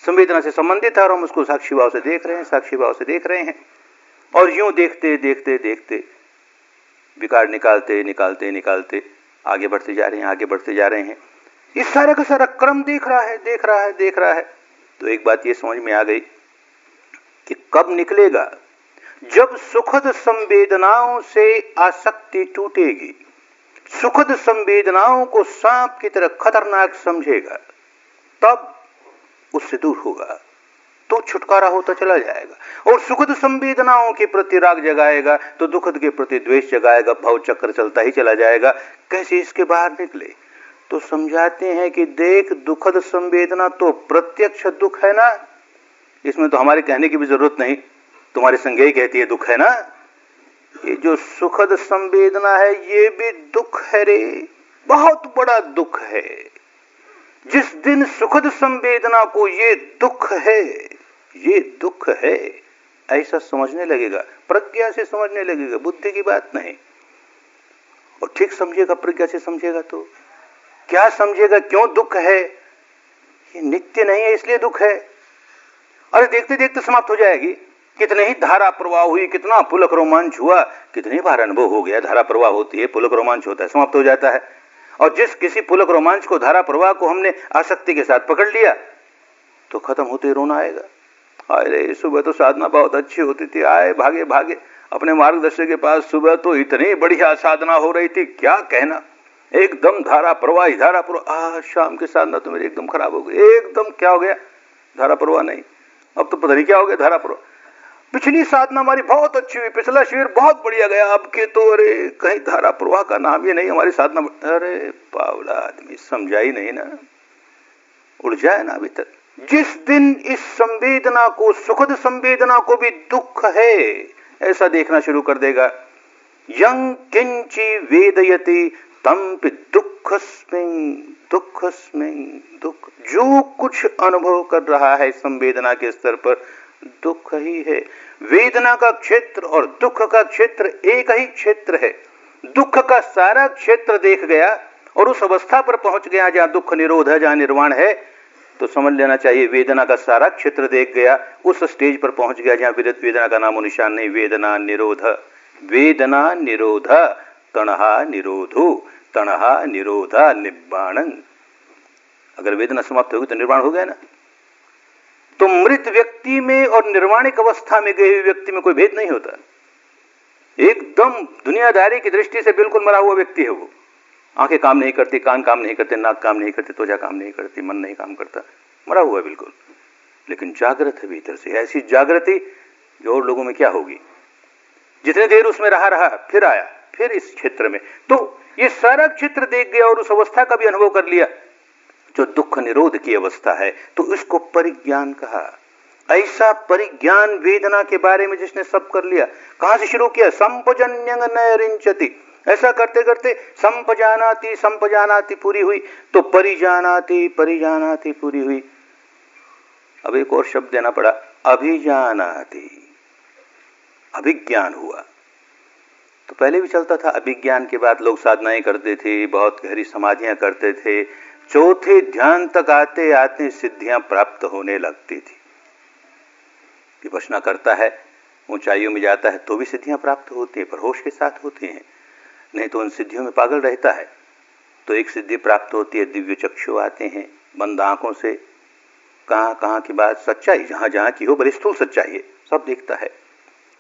संवेदना से संबंधित है और हम उसको साक्षी भाव से देख रहे हैं, साक्षी भाव से देख रहे हैं। और यूं देखते देखते देखते विकार निकालते निकालते निकालते आगे बढ़ते जा रहे हैं, आगे बढ़ते जा रहे हैं। इस सारा का सारा क्रम देख रहा है, देख रहा है, देख रहा है। तो एक बात ये समझ में आ गई कि कब निकलेगा, जब सुखद संवेदनाओं से आसक्ति टूटेगी, सुखद संवेदनाओं को सांप की तरह खतरनाक समझेगा, तब उससे दूर होगा, तो छुटकारा होता चला जाएगा। और सुखद संवेदनाओं के प्रति राग जगाएगा तो दुखद के प्रति द्वेष जगाएगा, भव चक्र चलता ही चला जाएगा। कैसे इसके बाहर निकले, तो समझाते हैं कि देख, दुखद संवेदना तो प्रत्यक्ष दुख है ना, इसमें तो हमारे कहने की भी जरूरत नहीं, तुम्हारी संज्ञा कहती है दुख है ना। ये जो सुखद संवेदना है ये भी दुख है रे, बहुत बड़ा दुख है। जिस दिन सुखद संवेदना को ये दुख है, ये दुख है ऐसा समझने लगेगा, प्रज्ञा से समझने लगेगा, बुद्धि की बात नहीं। और ठीक समझेगा, प्रज्ञा से समझेगा तो क्या समझेगा, क्यों दुख है, ये नित्य नहीं है इसलिए दुख है। अरे देखते देखते समाप्त हो जाएगी। कितने ही धारा प्रवाह हुई, कितना पुलक रोमांच हुआ, कितनी बार अनुभव हो गया, धारा प्रवाह होती है, पुलक रोमांच होता है, समाप्त हो जाता है। और जिस किसी पुलक रोमांच को, धारा प्रवाह को हमने आसक्ति के साथ पकड़ लिया तो खत्म होते रोना आएगा। अरे सुबह तो साधना बहुत अच्छी होती थी, आए भागे भागे अपने मार्गदर्शक के पास, सुबह तो इतनी बढ़िया साधना हो रही थी, क्या कहना, एकदम धारा प्रवाह ही धारा प्रवाह। शाम की साधना तो मेरी एकदम खराब हो गई, एकदम क्या हो गया, धारा प्रवाह नहीं। अब तो पता नहीं क्या हो गया धारा पर। पिछली साधना हमारी बहुत अच्छी हुई, पिछला शिविर बहुत बढ़िया गया, अब के तो अरे कहीं धारा प्रवाह का नाम ही नहीं हमारी साधना। अरे पावला आदमी, समझा ही नहीं ना, उड़ जाए ना अभी तक। जिस दिन इस संवेदना को, सुखद संवेदना को भी दुख है ऐसा देखना शुरू कर देगा, यं किंची वेदयति तंपि दुःखस्मिन् दुःखस्मिन् दुःख, जो कुछ अनुभव कर रहा है संवेदना के स्तर पर दुख ही है। वेदना का क्षेत्र और दुख का क्षेत्र एक ही क्षेत्र है। दुख का सारा क्षेत्र देख गया और उस अवस्था पर पहुंच गया जहां दुख निरोध है, जहां निर्वाण है, तो समझ लेना चाहिए वेदना का सारा क्षेत्र देख गया, उस स्टेज पर पहुंच गया जहां वेदना का नामो निशान नहीं। वेदना निरोध, वेदना निरोध, तणहा निरोधो, तणहा निरोध निब्बाणं। अगर वेदना समाप्त होगी तो निर्वाण हो गया ना। तो मृत व्यक्ति में और निर्वाणिक अवस्था में गए हुए व्यक्ति में कोई भेद नहीं होता। एकदम दुनियादारी की दृष्टि से बिल्कुल मरा हुआ व्यक्ति है वो। आंखें काम नहीं करती, कान काम नहीं करते, नाक काम नहीं करती, त्वचा काम नहीं करती, मन नहीं काम करता, मरा हुआ है बिल्कुल, लेकिन जागृत है भीतर से। ऐसी जागृति जो और लोगों में क्या होगी। जितने देर उसमें रहा, फिर आया, फिर इस क्षेत्र में, तो ये सारा क्षेत्र देख गया और उस अवस्था का भी अनुभव कर लिया जो दुख निरोध की अवस्था है, तो इसको परिज्ञान कहा। ऐसा परिज्ञान वेदना के बारे में जिसने सब कर लिया। कहां से शुरू किया? संपजन्यंग नयरिंचति। ऐसा करते करते संपजानाति संपजानाति पूरी हुई, तो परिजानाति परिजानाति पूरी हुई। अब एक और शब्द देना पड़ा, अभिजानाति, अभिज्ञान हुआ। तो पहले भी चलता था अभिज्ञान के बाद लोग साधनाएं करते थे, बहुत गहरी समाधियां करते थे, चौथे ध्यान तक आते आते सिद्धियां प्राप्त होने लगती थी। विपश्यना करता है, ऊंचाइयों में जाता है तो भी सिद्धियां प्राप्त होती हैं, पर होश के साथ होती हैं, नहीं तो उन सिद्धियों में पागल रहता है। तो एक सिद्धि प्राप्त होती है, दिव्य चक्षु आते हैं, बंद आंखों से कहां कहां की बात सच्चाई, जहां जहां की हो, बड़ी स्थूल सच्चाई है, सब दिखता है।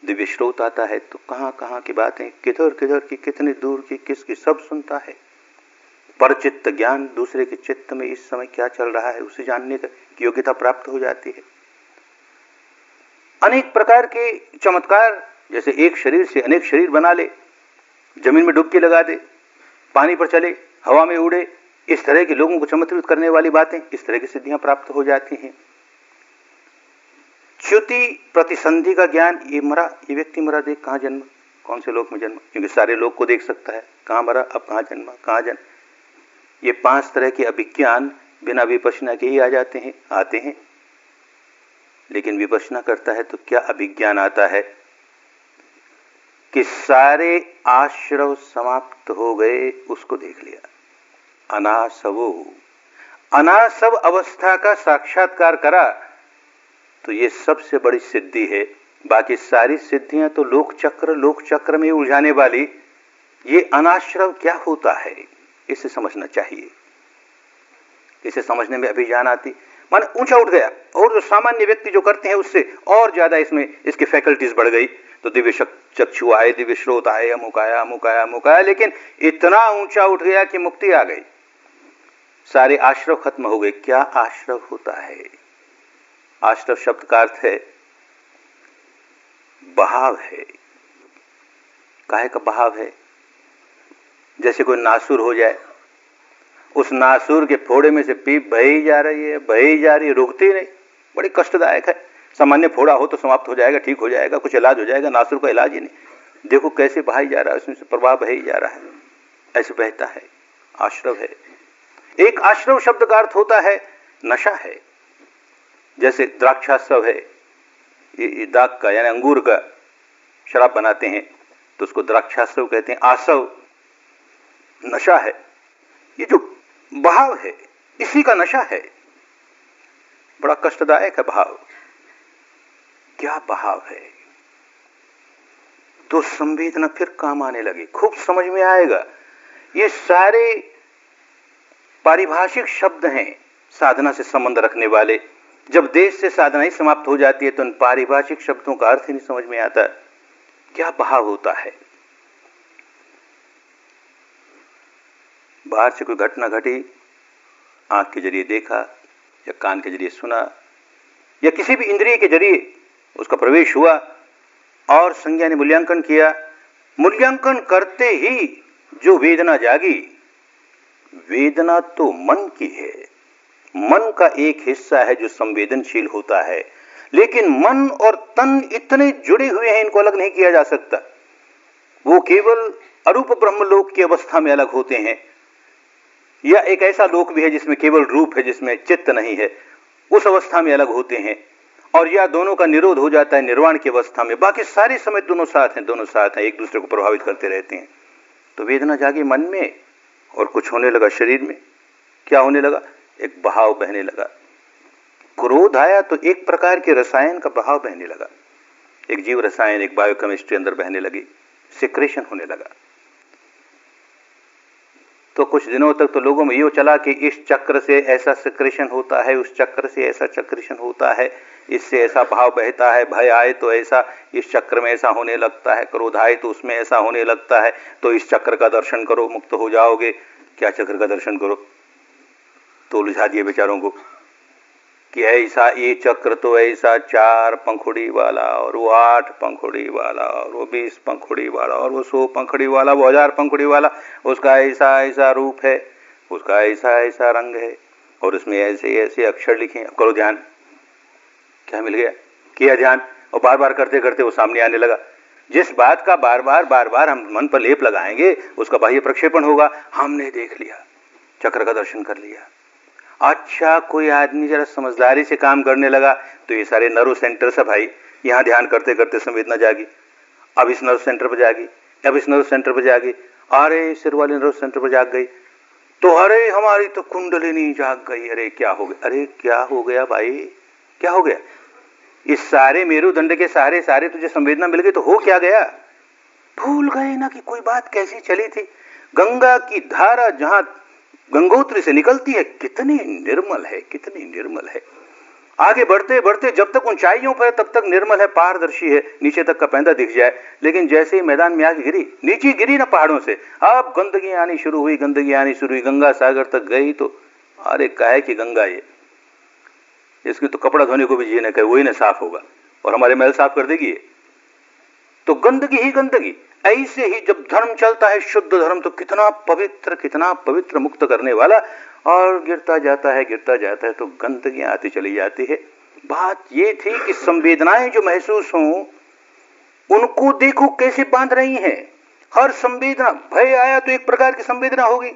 दिव्य श्रोत आता है तो कहां कहां की बातें, किधर किधर की, कितनी दूर की, किसकी, सब सुनता है। परचित्त ज्ञान, दूसरे के चित्त में इस समय क्या चल रहा है उसे जानने की योग्यता प्राप्त हो जाती है। अनेक प्रकार के चमत्कार, जैसे एक शरीर से अनेक शरीर बना ले, जमीन में डुबकी लगा दे, पानी पर चले, हवा में उड़े, इस तरह के लोगों को चमत्कृत करने वाली बातें, इस तरह की सिद्धियां प्राप्त हो जाती हैं। च्युति प्रतिसंधि का ज्ञान, ये मरा, ये व्यक्ति मरा, देख कहां जन्मा, कौन से लोक में जन्मा, क्योंकि सारे लोक को देख सकता है, कहां मरा, अब कहां जन्मा, कहां जन्म। ये 5 तरह के अभिज्ञान बिना विपश्यना के ही आ जाते हैं, आते हैं। लेकिन विपश्यना करता है तो क्या अभिज्ञान आता है कि सारे आश्रव समाप्त हो गए, उसको देख लिया। अनासवो, अनासव अवस्था का साक्षात्कार करा, तो ये सबसे बड़ी सिद्धि है। बाकी सारी सिद्धियां तो लोक चक्र में उलझाने वाली, ये अनाश्रव क्या होता है इसे समझना चाहिए। इसे समझने में अभिज्ञान आती, माने ऊंचा उठ गया, और जो सामान्य व्यक्ति जो करते हैं उससे और ज्यादा इसमें इसकी फैकल्टीज बढ़ गई। तो दिव्य चक्षु आए, दिव्य श्रोत आए, अमुक आया, लेकिन इतना ऊंचा उठ गया कि मुक्ति आ गई, सारे आश्रव खत्म हो गए। क्या आश्रव होता है? आश्रव शब्द का अर्थ है बहाव है। काहे का बहाव है? जैसे कोई नासुर हो जाए, उस नासुर के फोड़े में से पीप बह ही जा रही है, रुकती नहीं, बड़ी कष्टदायक है। सामान्य फोड़ा हो तो समाप्त हो जाएगा, ठीक हो जाएगा, कुछ इलाज हो जाएगा, नासुर का इलाज ही नहीं। देखो कैसे बहाई जा रहा है, उसमें से प्रवाह बह ही जा रहा है, ऐसे बहता है, आश्रव है। एक आश्रव शब्द का अर्थ होता है नशा है। जैसे द्राक्षास्व है, ये दाग का यानी अंगूर का शराब बनाते हैं तो उसको द्राक्षास्व कहते हैं। आसव नशा है, ये जो भाव है इसी का नशा है, बड़ा कष्टदायक है भाव। क्या भाव है? तो संवेदना फिर काम आने लगी, खूब समझ में आएगा। ये सारे पारिभाषिक शब्द हैं साधना से संबंध रखने वाले। जब देश से साधना ही समाप्त हो जाती है तो उन पारिभाषिक शब्दों का अर्थ ही नहीं समझ में आता। क्या भाव होता है? बाहर से कोई घटना घटी, आंख के जरिए देखा या कान के जरिए सुना या किसी भी इंद्रिय के जरिए उसका प्रवेश हुआ और संज्ञा ने मूल्यांकन किया। मूल्यांकन करते ही जो वेदना जागी, वेदना तो मन की है, मन का एक हिस्सा है जो संवेदनशील होता है, लेकिन मन और तन इतने जुड़े हुए हैं, इनको अलग नहीं किया जा सकता। वो केवल अरूप ब्रह्मलोक की अवस्था में अलग होते हैं, या एक ऐसा लोक भी है जिसमें केवल रूप है, जिसमें चित्त नहीं है, उस अवस्था में अलग होते हैं। और या दोनों का निरोध हो जाता है निर्वाण की अवस्था में, बाकी सारे समय दोनों साथ हैं, एक दूसरे को प्रभावित करते रहते हैं। तो वेदना जागी मन में और कुछ होने लगा शरीर में। क्या होने लगा? एक बहाव बहने लगा। क्रोध आया तो एक प्रकार के रसायन का बहाव बहने लगा, एक जीव रसायन, एक बायोकेमिस्ट्री अंदर बहने लगी, सिक्रेशन होने लगा। तो कुछ दिनों तक तो लोगों में ये चला कि इस चक्र से ऐसा सिक्रेशन होता है, उस चक्र से ऐसा सिक्रेशन होता है, इससे ऐसा भाव बहता है, भय आए तो ऐसा इस चक्र में ऐसा होने लगता है, क्रोध आए तो उसमें ऐसा होने लगता है, तो इस चक्र का दर्शन करो, मुक्त हो जाओगे। क्या चक्र का दर्शन करो? तो उलझा दिए बेचारों को कि ऐसा ये चक्र तो ऐसा 4 पंखुड़ी वाला, और वो 8 पंखुड़ी वाला, और वो 20 पंखुड़ी वाला, और वो 100 पंखुड़ी वाला, वो 1000 पंखुड़ी वाला, उसका ऐसा ऐसा रूप है, उसका ऐसा ऐसा रंग है, और उसमें ऐसे ऐसे अक्षर लिखे हैं। करो ध्यान। क्या मिल गया? किया ध्यान, और बार बार करते करते वो सामने आने लगा। जिस बात का बार बार हम मन पर लेप लगाएंगे उसका बाह्य प्रक्षेपण होगा। हमने देख लिया, चक्र का दर्शन कर लिया। अच्छा, कोई आदमी जरा समझदारी से काम करने लगा तो ये सारे नर्व सेंटर से, भाई यहाँ ध्यान करते करते संवेदना जागी, अब इस नर्व सेंटर पर जागी, अब इस नर्व सेंटर पर जागी, अरे सिर वाले नर्व सेंटर पर जाग गई, तो अरे हमारी तो कुंडलिनी जाग गई। अरे क्या हो गया? अरे क्या हो गया भाई, क्या हो गया? इस सारे मेरुदंड के सारे तुझे संवेदना मिल गई तो हो क्या गया? भूल गए ना कि कोई बात कैसी चली थी। गंगा की धारा जहां गंगोत्री से निकलती है, कितनी निर्मल है, कितनी निर्मल है। आगे बढ़ते बढ़ते जब तक ऊंचाइयों पर तब तक निर्मल है, पारदर्शी है, नीचे तक का पैंदा दिख जाए। लेकिन जैसे ही मैदान में आगे गिरी, नीचे गिरी ना पहाड़ों से, अब गंदगी आनी शुरू हुई, गंदगी आनी शुरू हुई, गंगा सागर तक गई तो अरे काहे की गंगा ये, इसकी तो कपड़ा धोने को भी जी न कहे, वही ना साफ होगा और हमारे महल साफ कर देगी ये। तो गंदगी ही गंदगी। ऐसे ही जब धर्म चलता है, शुद्ध धर्म, तो कितना पवित्र मुक्त करने वाला, और गिरता जाता है तो गंदगियां आती चली जाती है। बात ये थी कि संवेदनाएं जो महसूस हों उनको देखो कैसे बांध रही हैं। हर संवेदना, भय आया तो एक प्रकार की संवेदना होगी,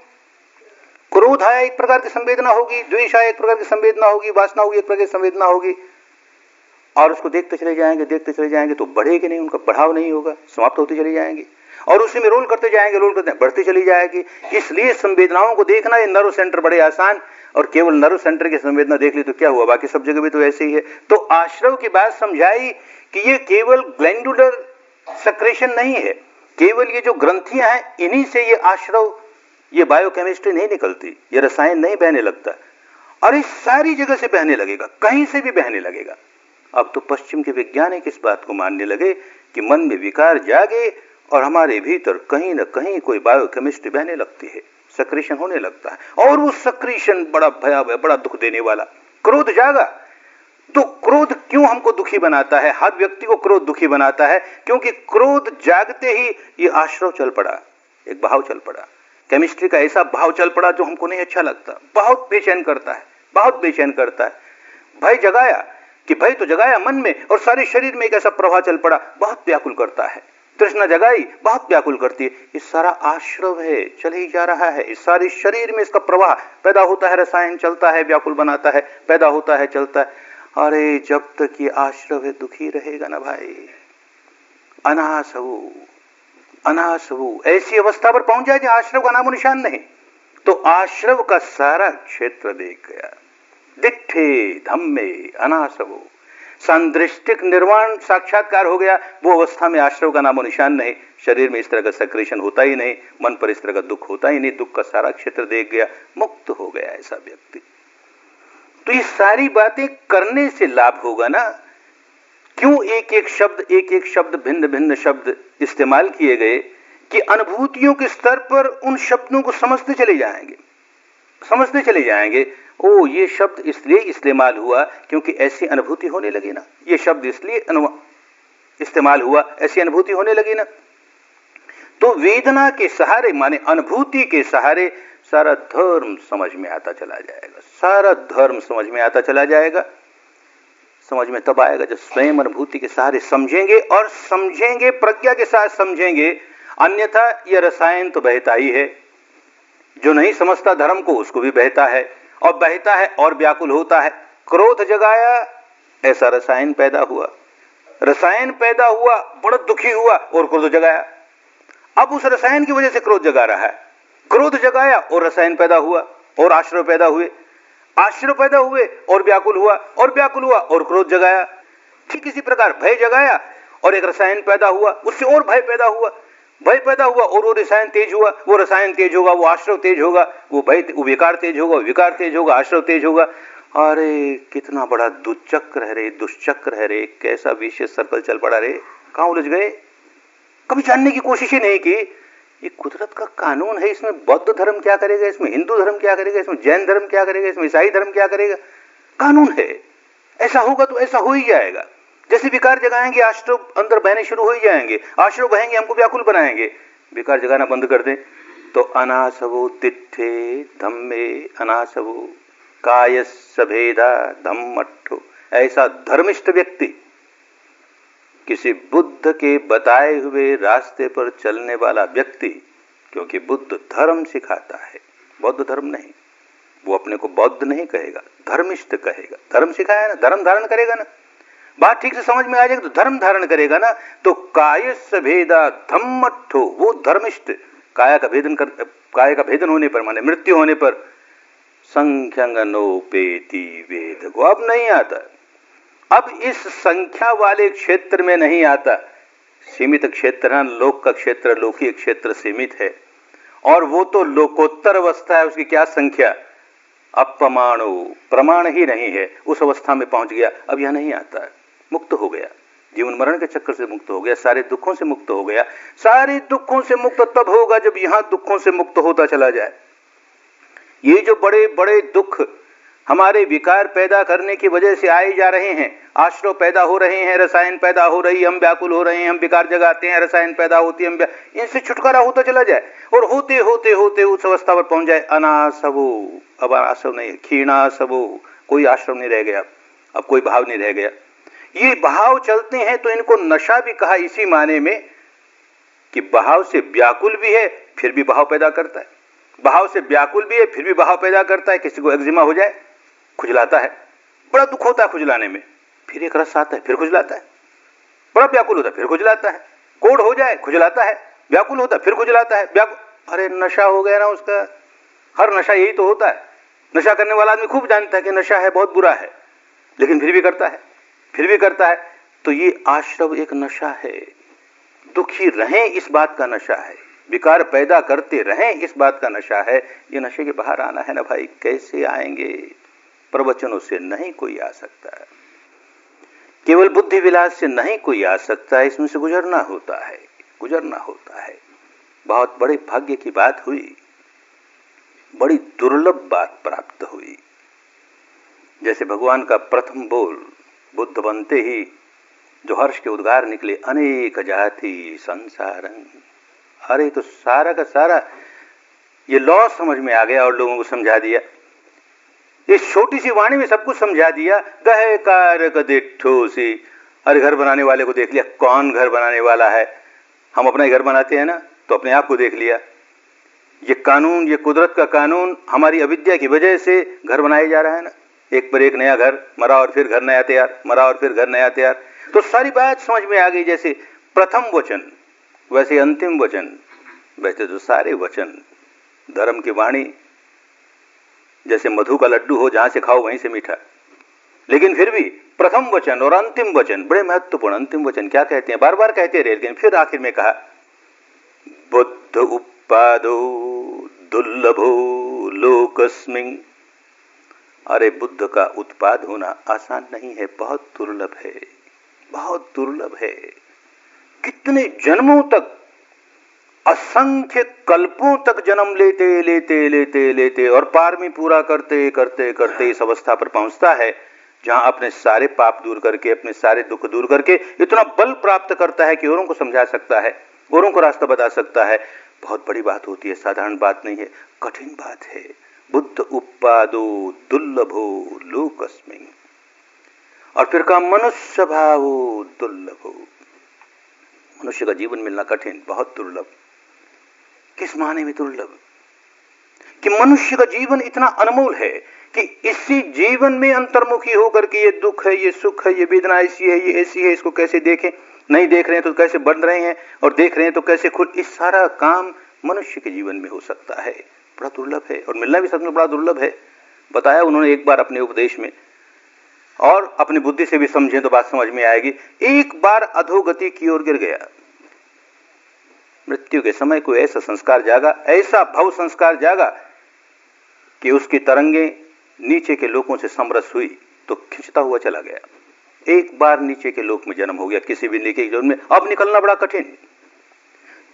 क्रोध आया एक प्रकार की संवेदना होगी, द्वेष आया एक प्रकार की संवेदना होगी, वासना होगी एक प्रकार की संवेदना होगी। और उसको देखते चले जाएंगे तो बढ़ेगी नहीं, उनका बढ़ाव नहीं होगा, समाप्त होती चली जाएंगी। और उसी में रोल करते जाएंगे, बढ़ती चली जाएगी। इसलिए संवेदनाओं को देखना, ये नर्व सेंटर बड़े आसान, और केवल नर्व सेंटर की संवेदना देख ली तो क्या हुआ, बाकी सब जगह भी तो ऐसे ही है। तो आश्रव की बात समझाई कि ये केवल ग्लैंडुलर सेक्रेशन नहीं है, केवल ये जो ग्रंथियां हैं इन्हीं से ये आश्रव, ये बायोकेमिस्ट्री नहीं निकलती, ये रसायन नहीं बहने लगता, और इस सारी जगह से बहने लगेगा, कहीं से भी बहने लगेगा। अब तो पश्चिम के वैज्ञानिक इस बात को मानने लगे कि मन में विकार जागे और हमारे भीतर कहीं न कहीं कोई बायोकेमिस्ट्री बहने लगती है, सक्रीशन होने लगता है, और वो सक्रीशन बड़ा भयावह, बड़ा दुख देने वाला। क्रोध जागा तो क्रोध क्यों हमको दुखी बनाता है? हर व्यक्ति को क्रोध दुखी बनाता है क्योंकि क्रोध जागते ही ये आश्रव चल पड़ा, एक भाव चल पड़ा, केमिस्ट्री का ऐसा भाव चल पड़ा जो हमको नहीं अच्छा लगता, बहुत बेचैन करता है, बहुत बेचैन करता है। भय जगाया कि भय तो जगाया मन में, और सारे शरीर में एक ऐसा प्रवाह चल पड़ा, बहुत व्याकुल करता है। तृष्णा जगाई, बहुत व्याकुल करती है। ये सारा आश्रव है, चल ही जा रहा है, इस सारे शरीर में इसका प्रवाह पैदा होता है, रसायन चलता है, व्याकुल बनाता है, पैदा होता है, चलता है। अरे जब तक ये आश्रव है दुखी रहेगा ना भाई, अनासवु ऐसी अवस्था पर पहुंच जाए जहां आश्रव का नामो निशान नहीं, तो आश्रव का सारा क्षेत्र देख गया। दिट्ठे धम्मे अनासवो, सांदृष्टिक निर्वाण साक्षात्कार हो गया। वो अवस्था में आश्रव का नामो निशान नहीं, शरीर में इस तरह का सक्रेशन होता ही नहीं, मन पर इस तरह का दुख होता ही नहीं, दुख का सारा क्षेत्र देख गया, मुक्त हो गया ऐसा व्यक्ति। तो ये सारी बातें करने से लाभ होगा ना। क्यों एक एक शब्द भिन्न भिन्न शब्द इस्तेमाल किए गए कि अनुभूतियों के स्तर पर उन शब्दों को समझते चले जाएंगे, ओ ये शब्द इसलिए इस्तेमाल हुआ क्योंकि ऐसी अनुभूति होने लगी ना, ये शब्द इसलिए इस्तेमाल हुआ, ऐसी अनुभूति होने लगी ना। तो वेदना के सहारे माने अनुभूति के सहारे सारा धर्म समझ में आता चला जाएगा, सारा धर्म समझ में आता चला जाएगा। समझ में तब आएगा जब स्वयं अनुभूति के सहारे समझेंगे, और समझेंगे प्रज्ञा के साथ समझेंगे, अन्यथा यह रसायन तो बहता ही है। जो नहीं समझता धर्म को उसको भी बहता है, और बहता है और व्याकुल होता है। क्रोध जगाया, ऐसा रसायन पैदा हुआ, रसायन पैदा हुआ, बड़ा दुखी हुआ और क्रोध जगाया। अब उस रसायन की वजह से क्रोध जगा रहा है, क्रोध जगाया और रसायन पैदा हुआ और आश्रय पैदा हुए, आश्रय पैदा हुए और व्याकुल हुआ, और व्याकुल हुआ और क्रोध जगाया। ठीक इसी प्रकार भय जगाया और एक रसायन पैदा हुआ, उससे और भय पैदा हुआ, भय पैदा हुआ और वो रसायन तेज हुआ, वो रसायन तेज होगा, वो आश्रय तेज होगा, वो भय, वो विकार तेज होगा, विकार तेज होगा, आश्रय तेज होगा। अरे कितना बड़ा दुचक्र है रे, दुष्चक्र है रे, कैसा विशेष सर्कल चल पड़ा रे। कहां उलझ गए? कभी जानने की कोशिश ही नहीं की। ये कुदरत का कानून है, इसमें बौद्ध धर्म क्या करेगा, इसमें हिंदू धर्म क्या करेगा, इसमें जैन धर्म क्या करेगा, इसमें ईसाई धर्म क्या करेगा। कानून है, ऐसा होगा तो ऐसा हो ही जाएगा। जैसे विकार जगाएंगे आश्रय अंदर बहने शुरू हो ही जाएंगे, आश्रय बहेंगे हमको व्याकुल बनाएंगे। विकार जगाना बंद कर दें तो अनासवो तिष्ठे धम्मे अनासवो कायस्य भेदा धम्मट्ठो। ऐसा धर्मिष्ठ व्यक्ति, किसी बुद्ध के बताए हुए रास्ते पर चलने वाला व्यक्ति, क्योंकि बुद्ध धर्म सिखाता है, बौद्ध धर्म नहीं, वो अपने को बौद्ध नहीं कहेगा, धर्मिष्ठ कहेगा। धर्म सिखाया ना, धर्म धारण करेगा ना, बात ठीक से समझ में आ जाएगी तो धर्म धारण करेगा ना। तो कायस्य भेदा धम्मट्ठो, वो धर्मिष्ठ काया का भेदन कर, काया का भेदन होने पर माने मृत्यु होने पर संख्यंगनोपेति वेद को अब नहीं आता, अब इस संख्या वाले क्षेत्र में नहीं आता। सीमित क्षेत्र है, लोक का क्षेत्र, लोकीय क्षेत्र सीमित है, और वो तो लोकोत्तर अवस्था है, उसकी क्या संख्या, अपमाणु, प्रमाण ही नहीं है, उस अवस्था में पहुंच गया। अब यह नहीं आता है, मुक्त हो गया, जीवन मरण के चक्कर से मुक्त हो गया, सारे दुखों से मुक्त हो गया। सारे दुखों से मुक्त तब होगा जब यहां दुखों से मुक्त होता चला जाए। ये जो बड़े बड़े दुख हमारे विकार पैदा करने की वजह से आए जा रहे हैं, आश्रय पैदा हो रहे हैं, रसायन पैदा हो रही, हम व्याकुल हो रहे हैं, हम विकार जगाते हैं, रसायन पैदा होती है, हम इनसे छुटकारा होता चला जाए, और होते होते होते उस अवस्था पर पहुंच जाए अनासवो। अब आश्रव नहीं, क्षीणासवो, कोई आश्रम नहीं रह गया, अब कोई भाव नहीं रह गया। ये भाव चलते हैं तो इनको नशा भी कहा, इसी माने में कि भाव से व्याकुल भी है फिर भी भाव पैदा करता है, भाव से व्याकुल भी है फिर भी भाव पैदा करता है। किसी को एक्जिमा हो जाए, खुजलाता है, बड़ा दुख होता है खुजलाने में, फिर एक रस आता है, फिर खुजलाता है, बड़ा व्याकुल होता है, फिर खुजलाता है। कोढ़ हो जाए, खुजलाता है, व्याकुल होता है, फिर खुजलाता है, व्याकुल। अरे नशा हो गया ना उसका, हर नशा यही तो होता है। नशा करने वाला आदमी खूब जानता है कि नशा है, बहुत बुरा है, लेकिन फिर भी करता है, फिर भी करता है। तो ये आश्रव एक नशा है, दुखी रहें इस बात का नशा है, विकार पैदा करते रहें इस बात का नशा है। ये नशे के बाहर आना है ना भाई, कैसे आएंगे? प्रवचनों से नहीं कोई आ सकता है, केवल बुद्धि विलास से नहीं कोई आ सकता है, इसमें से गुजरना होता है, गुजरना होता है। बहुत बड़े भाग्य की बात हुई, बड़ी दुर्लभ बात प्राप्त हुई। जैसे भगवान का प्रथम बोल बुद्ध बनते ही जो हर्ष के उद्गार निकले, अनेक जाति संसारं। अरे तो सारा का सारा ये लॉ समझ में आ गया और लोगों को समझा दिया, इस छोटी सी वाणी में सब कुछ समझा दिया। गहे कारक दिठो सी, अरे घर बनाने वाले को देख लिया, कौन घर बनाने वाला है? हम अपना घर बनाते हैं ना, तो अपने आप को देख लिया। ये कानून, ये कुदरत का कानून हमारी अविद्या की वजह से घर बनाया जा रहा है ना, एक पर एक नया घर, मरा और फिर घर नया तैयार, मरा और फिर घर नया तैयार। तो सारी बात समझ में आ गई। जैसे प्रथम वचन वैसे अंतिम वचन, वैसे तो सारे वचन धर्म की वाणी जैसे मधु का लड्डू हो, जहां से खाओ वहीं से मीठा। लेकिन फिर भी प्रथम वचन और अंतिम वचन बड़े महत्वपूर्ण। अंतिम वचन क्या कहते हैं, बार बार कहते रहे, लेकिन फिर आखिर में कहा बुद्ध उत्पादो दुर्लभो लोकस्मिन्। अरे बुद्ध का उत्पाद होना आसान नहीं है, बहुत दुर्लभ है, बहुत दुर्लभ है। कितने जन्मों तक असंख्य कल्पों तक जन्म लेते लेते लेते लेते और पारमी पूरा करते करते करते इस अवस्था पर पहुंचता है जहां अपने सारे पाप दूर करके, अपने सारे दुख दूर करके इतना बल प्राप्त करता है कि औरों को समझा सकता है, औरों को रास्ता बता सकता है। बहुत बड़ी बात होती है, साधारण बात नहीं है, कठिन बात है। बुद्ध उपादो दुर्लभो लोकस्मिन्, और फिर कहा मनुष्य भावो दुर्लभो। मनुष्य का जीवन मिलना कठिन, बहुत दुर्लभ। किस माने में दुर्लभ? कि मनुष्य का जीवन इतना अनमोल है कि इसी जीवन में अंतर्मुखी होकर के ये दुख है, ये सुख है, ये वेदना ऐसी है, ये ऐसी है, इसको कैसे देखें, नहीं देख रहे हैं तो कैसे बन रहे हैं, और देख रहे हैं तो कैसे खुद, इस सारा काम मनुष्य के जीवन में हो सकता है। बड़ा दुर्लभ है, और मिलना भी सच में बड़ा दुर्लभ है। बताया उन्होंने एक बार अपने उपदेश में, और अपनी बुद्धि से भी समझें तो बात समझ में आएगी। एक बार अधोगति की ओर गिर गया, मृत्यु के समय कोई ऐसा संस्कार जागा, ऐसा भव संस्कार जागा कि उसकी तरंगे नीचे के लोकों से समरस हुई तो खिंचता हुआ चला गया। एक बार नीचे के लोक में जन्म हो गया, किसी भी नीचे के लोक में अब निकलना बड़ा कठिन।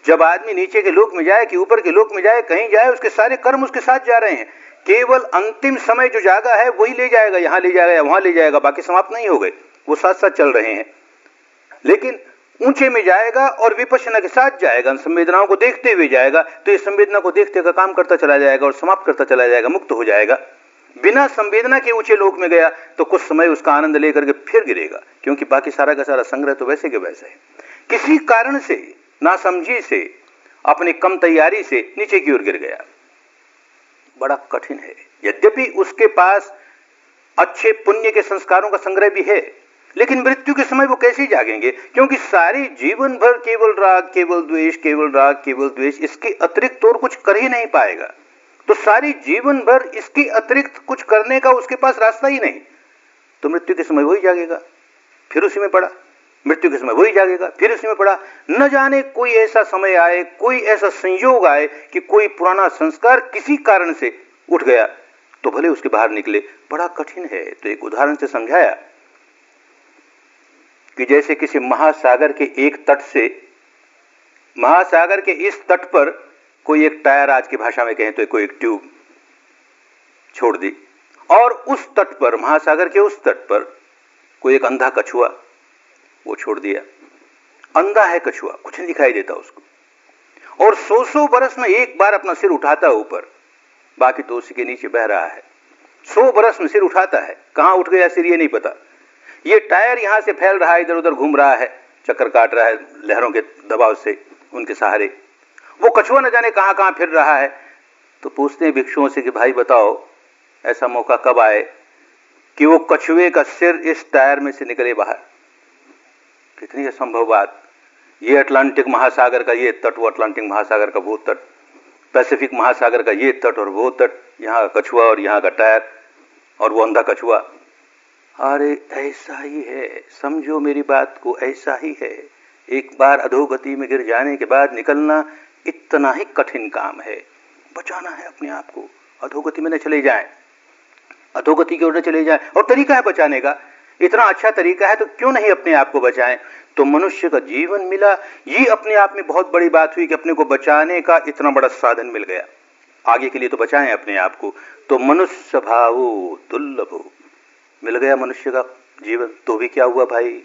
जब आदमी नीचे के लोक में जाए कि ऊपर के लोक में जाए, कहीं जाए, उसके सारे कर्म उसके साथ जा रहे हैं। केवल अंतिम समय जो जागा है वही ले जाएगा, यहां ले जाएगा या वहां ले जाएगा, बाकी समाप्त नहीं हो गए, वो साथ साथ चल रहे हैं। लेकिन ऊंचे में जाएगा और विपश्यना के साथ जाएगा, संवेदनाओं को देखते हुए जाएगा, तो ये संवेदना को देखते का काम करता चला जाएगा और समाप्त करता चला जाएगा, मुक्त हो जाएगा। बिना संवेदना के ऊंचे लोक में गया तो कुछ समय उसका आनंद लेकर के फिर गिरेगा, क्योंकि बाकी सारा का सारा संग्रह तो वैसे के वैसे है। किसी कारण से, नासमझी से, अपनी कम तैयारी से नीचे की ओर गिर गया, बड़ा कठिन है। यद्यपि उसके पास अच्छे पुण्य के संस्कारों का संग्रह भी है, लेकिन मृत्यु के समय वो कैसे जागेंगे? क्योंकि सारे जीवन भर केवल राग, केवल द्वेष, केवल राग, केवल द्वेष, इसके अतिरिक्त और कुछ कर ही नहीं पाएगा। तो सारी जीवन भर इसके अतिरिक्त कुछ करने का उसके पास रास्ता ही नहीं। तो मृत्यु के समय वही जागेगा, फिर उसी में पड़ा, मृत्यु के समय वही जागेगा, फिर उसी में पड़ा। न जाने कोई ऐसा समय आए, कोई ऐसा संयोग आए कि कोई पुराना संस्कार किसी कारण से उठ गया तो भले उसके बाहर निकले, बड़ा कठिन है। तो एक उदाहरण से समझाया कि जैसे किसी महासागर के एक तट से, महासागर के इस तट पर कोई एक टायर, आज की भाषा में कहें तो कोई एक ट्यूब छोड़ दी, और उस तट पर, महासागर के उस तट पर कोई एक अंधा कछुआ वो छोड़ दिया। अंधा है कछुआ, कुछ नहीं दिखाई देता उसको, और 100 बरस में एक बार अपना सिर उठाता है ऊपर, बाकी तो उसी के नीचे बह रहा है। 100 बरस में सिर उठाता है, कहां उठ गया सिर ये नहीं पता। ये टायर यहां से फैल रहा है, इधर उधर घूम रहा है, चक्कर काट रहा है लहरों के दबाव से, उनके सहारे। वो कछुआ न जाने कहां कहां फिर रहा है। तो पूछते हैं भिक्षुओं से कि भाई बताओ, ऐसा मौका कब आए कि वो कछुए का सिर इस टायर में से निकले बाहर? कितनी असंभव बात। ये अटलांटिक महासागर का ये तट, वो अटलांटिक महासागर का वो तट, पैसिफिक महासागर का ये तट और वो तट, यहाँ का कछुआ और यहाँ का टायर और वो अंधा कछुआ। अरे ऐसा ही है, समझो मेरी बात को, ऐसा ही है। एक बार अधोगति में गिर जाने के बाद निकलना इतना ही कठिन काम है। बचाना है अपने आप को, अधोगति में न चले जाएं, अधोगति की ओर न चले जाएं। और तरीका है बचाने का, इतना अच्छा तरीका है तो क्यों नहीं अपने आप को बचाएं। तो मनुष्य का जीवन मिला, ये अपने आप में बहुत बड़ी बात हुई कि अपने को बचाने का इतना बड़ा साधन मिल गया। आगे के लिए तो बचाएं अपने आप को। तो मनुष्य भावो दुर्लभो, मिल गया मनुष्य का जीवन। तो भी क्या हुआ भाई,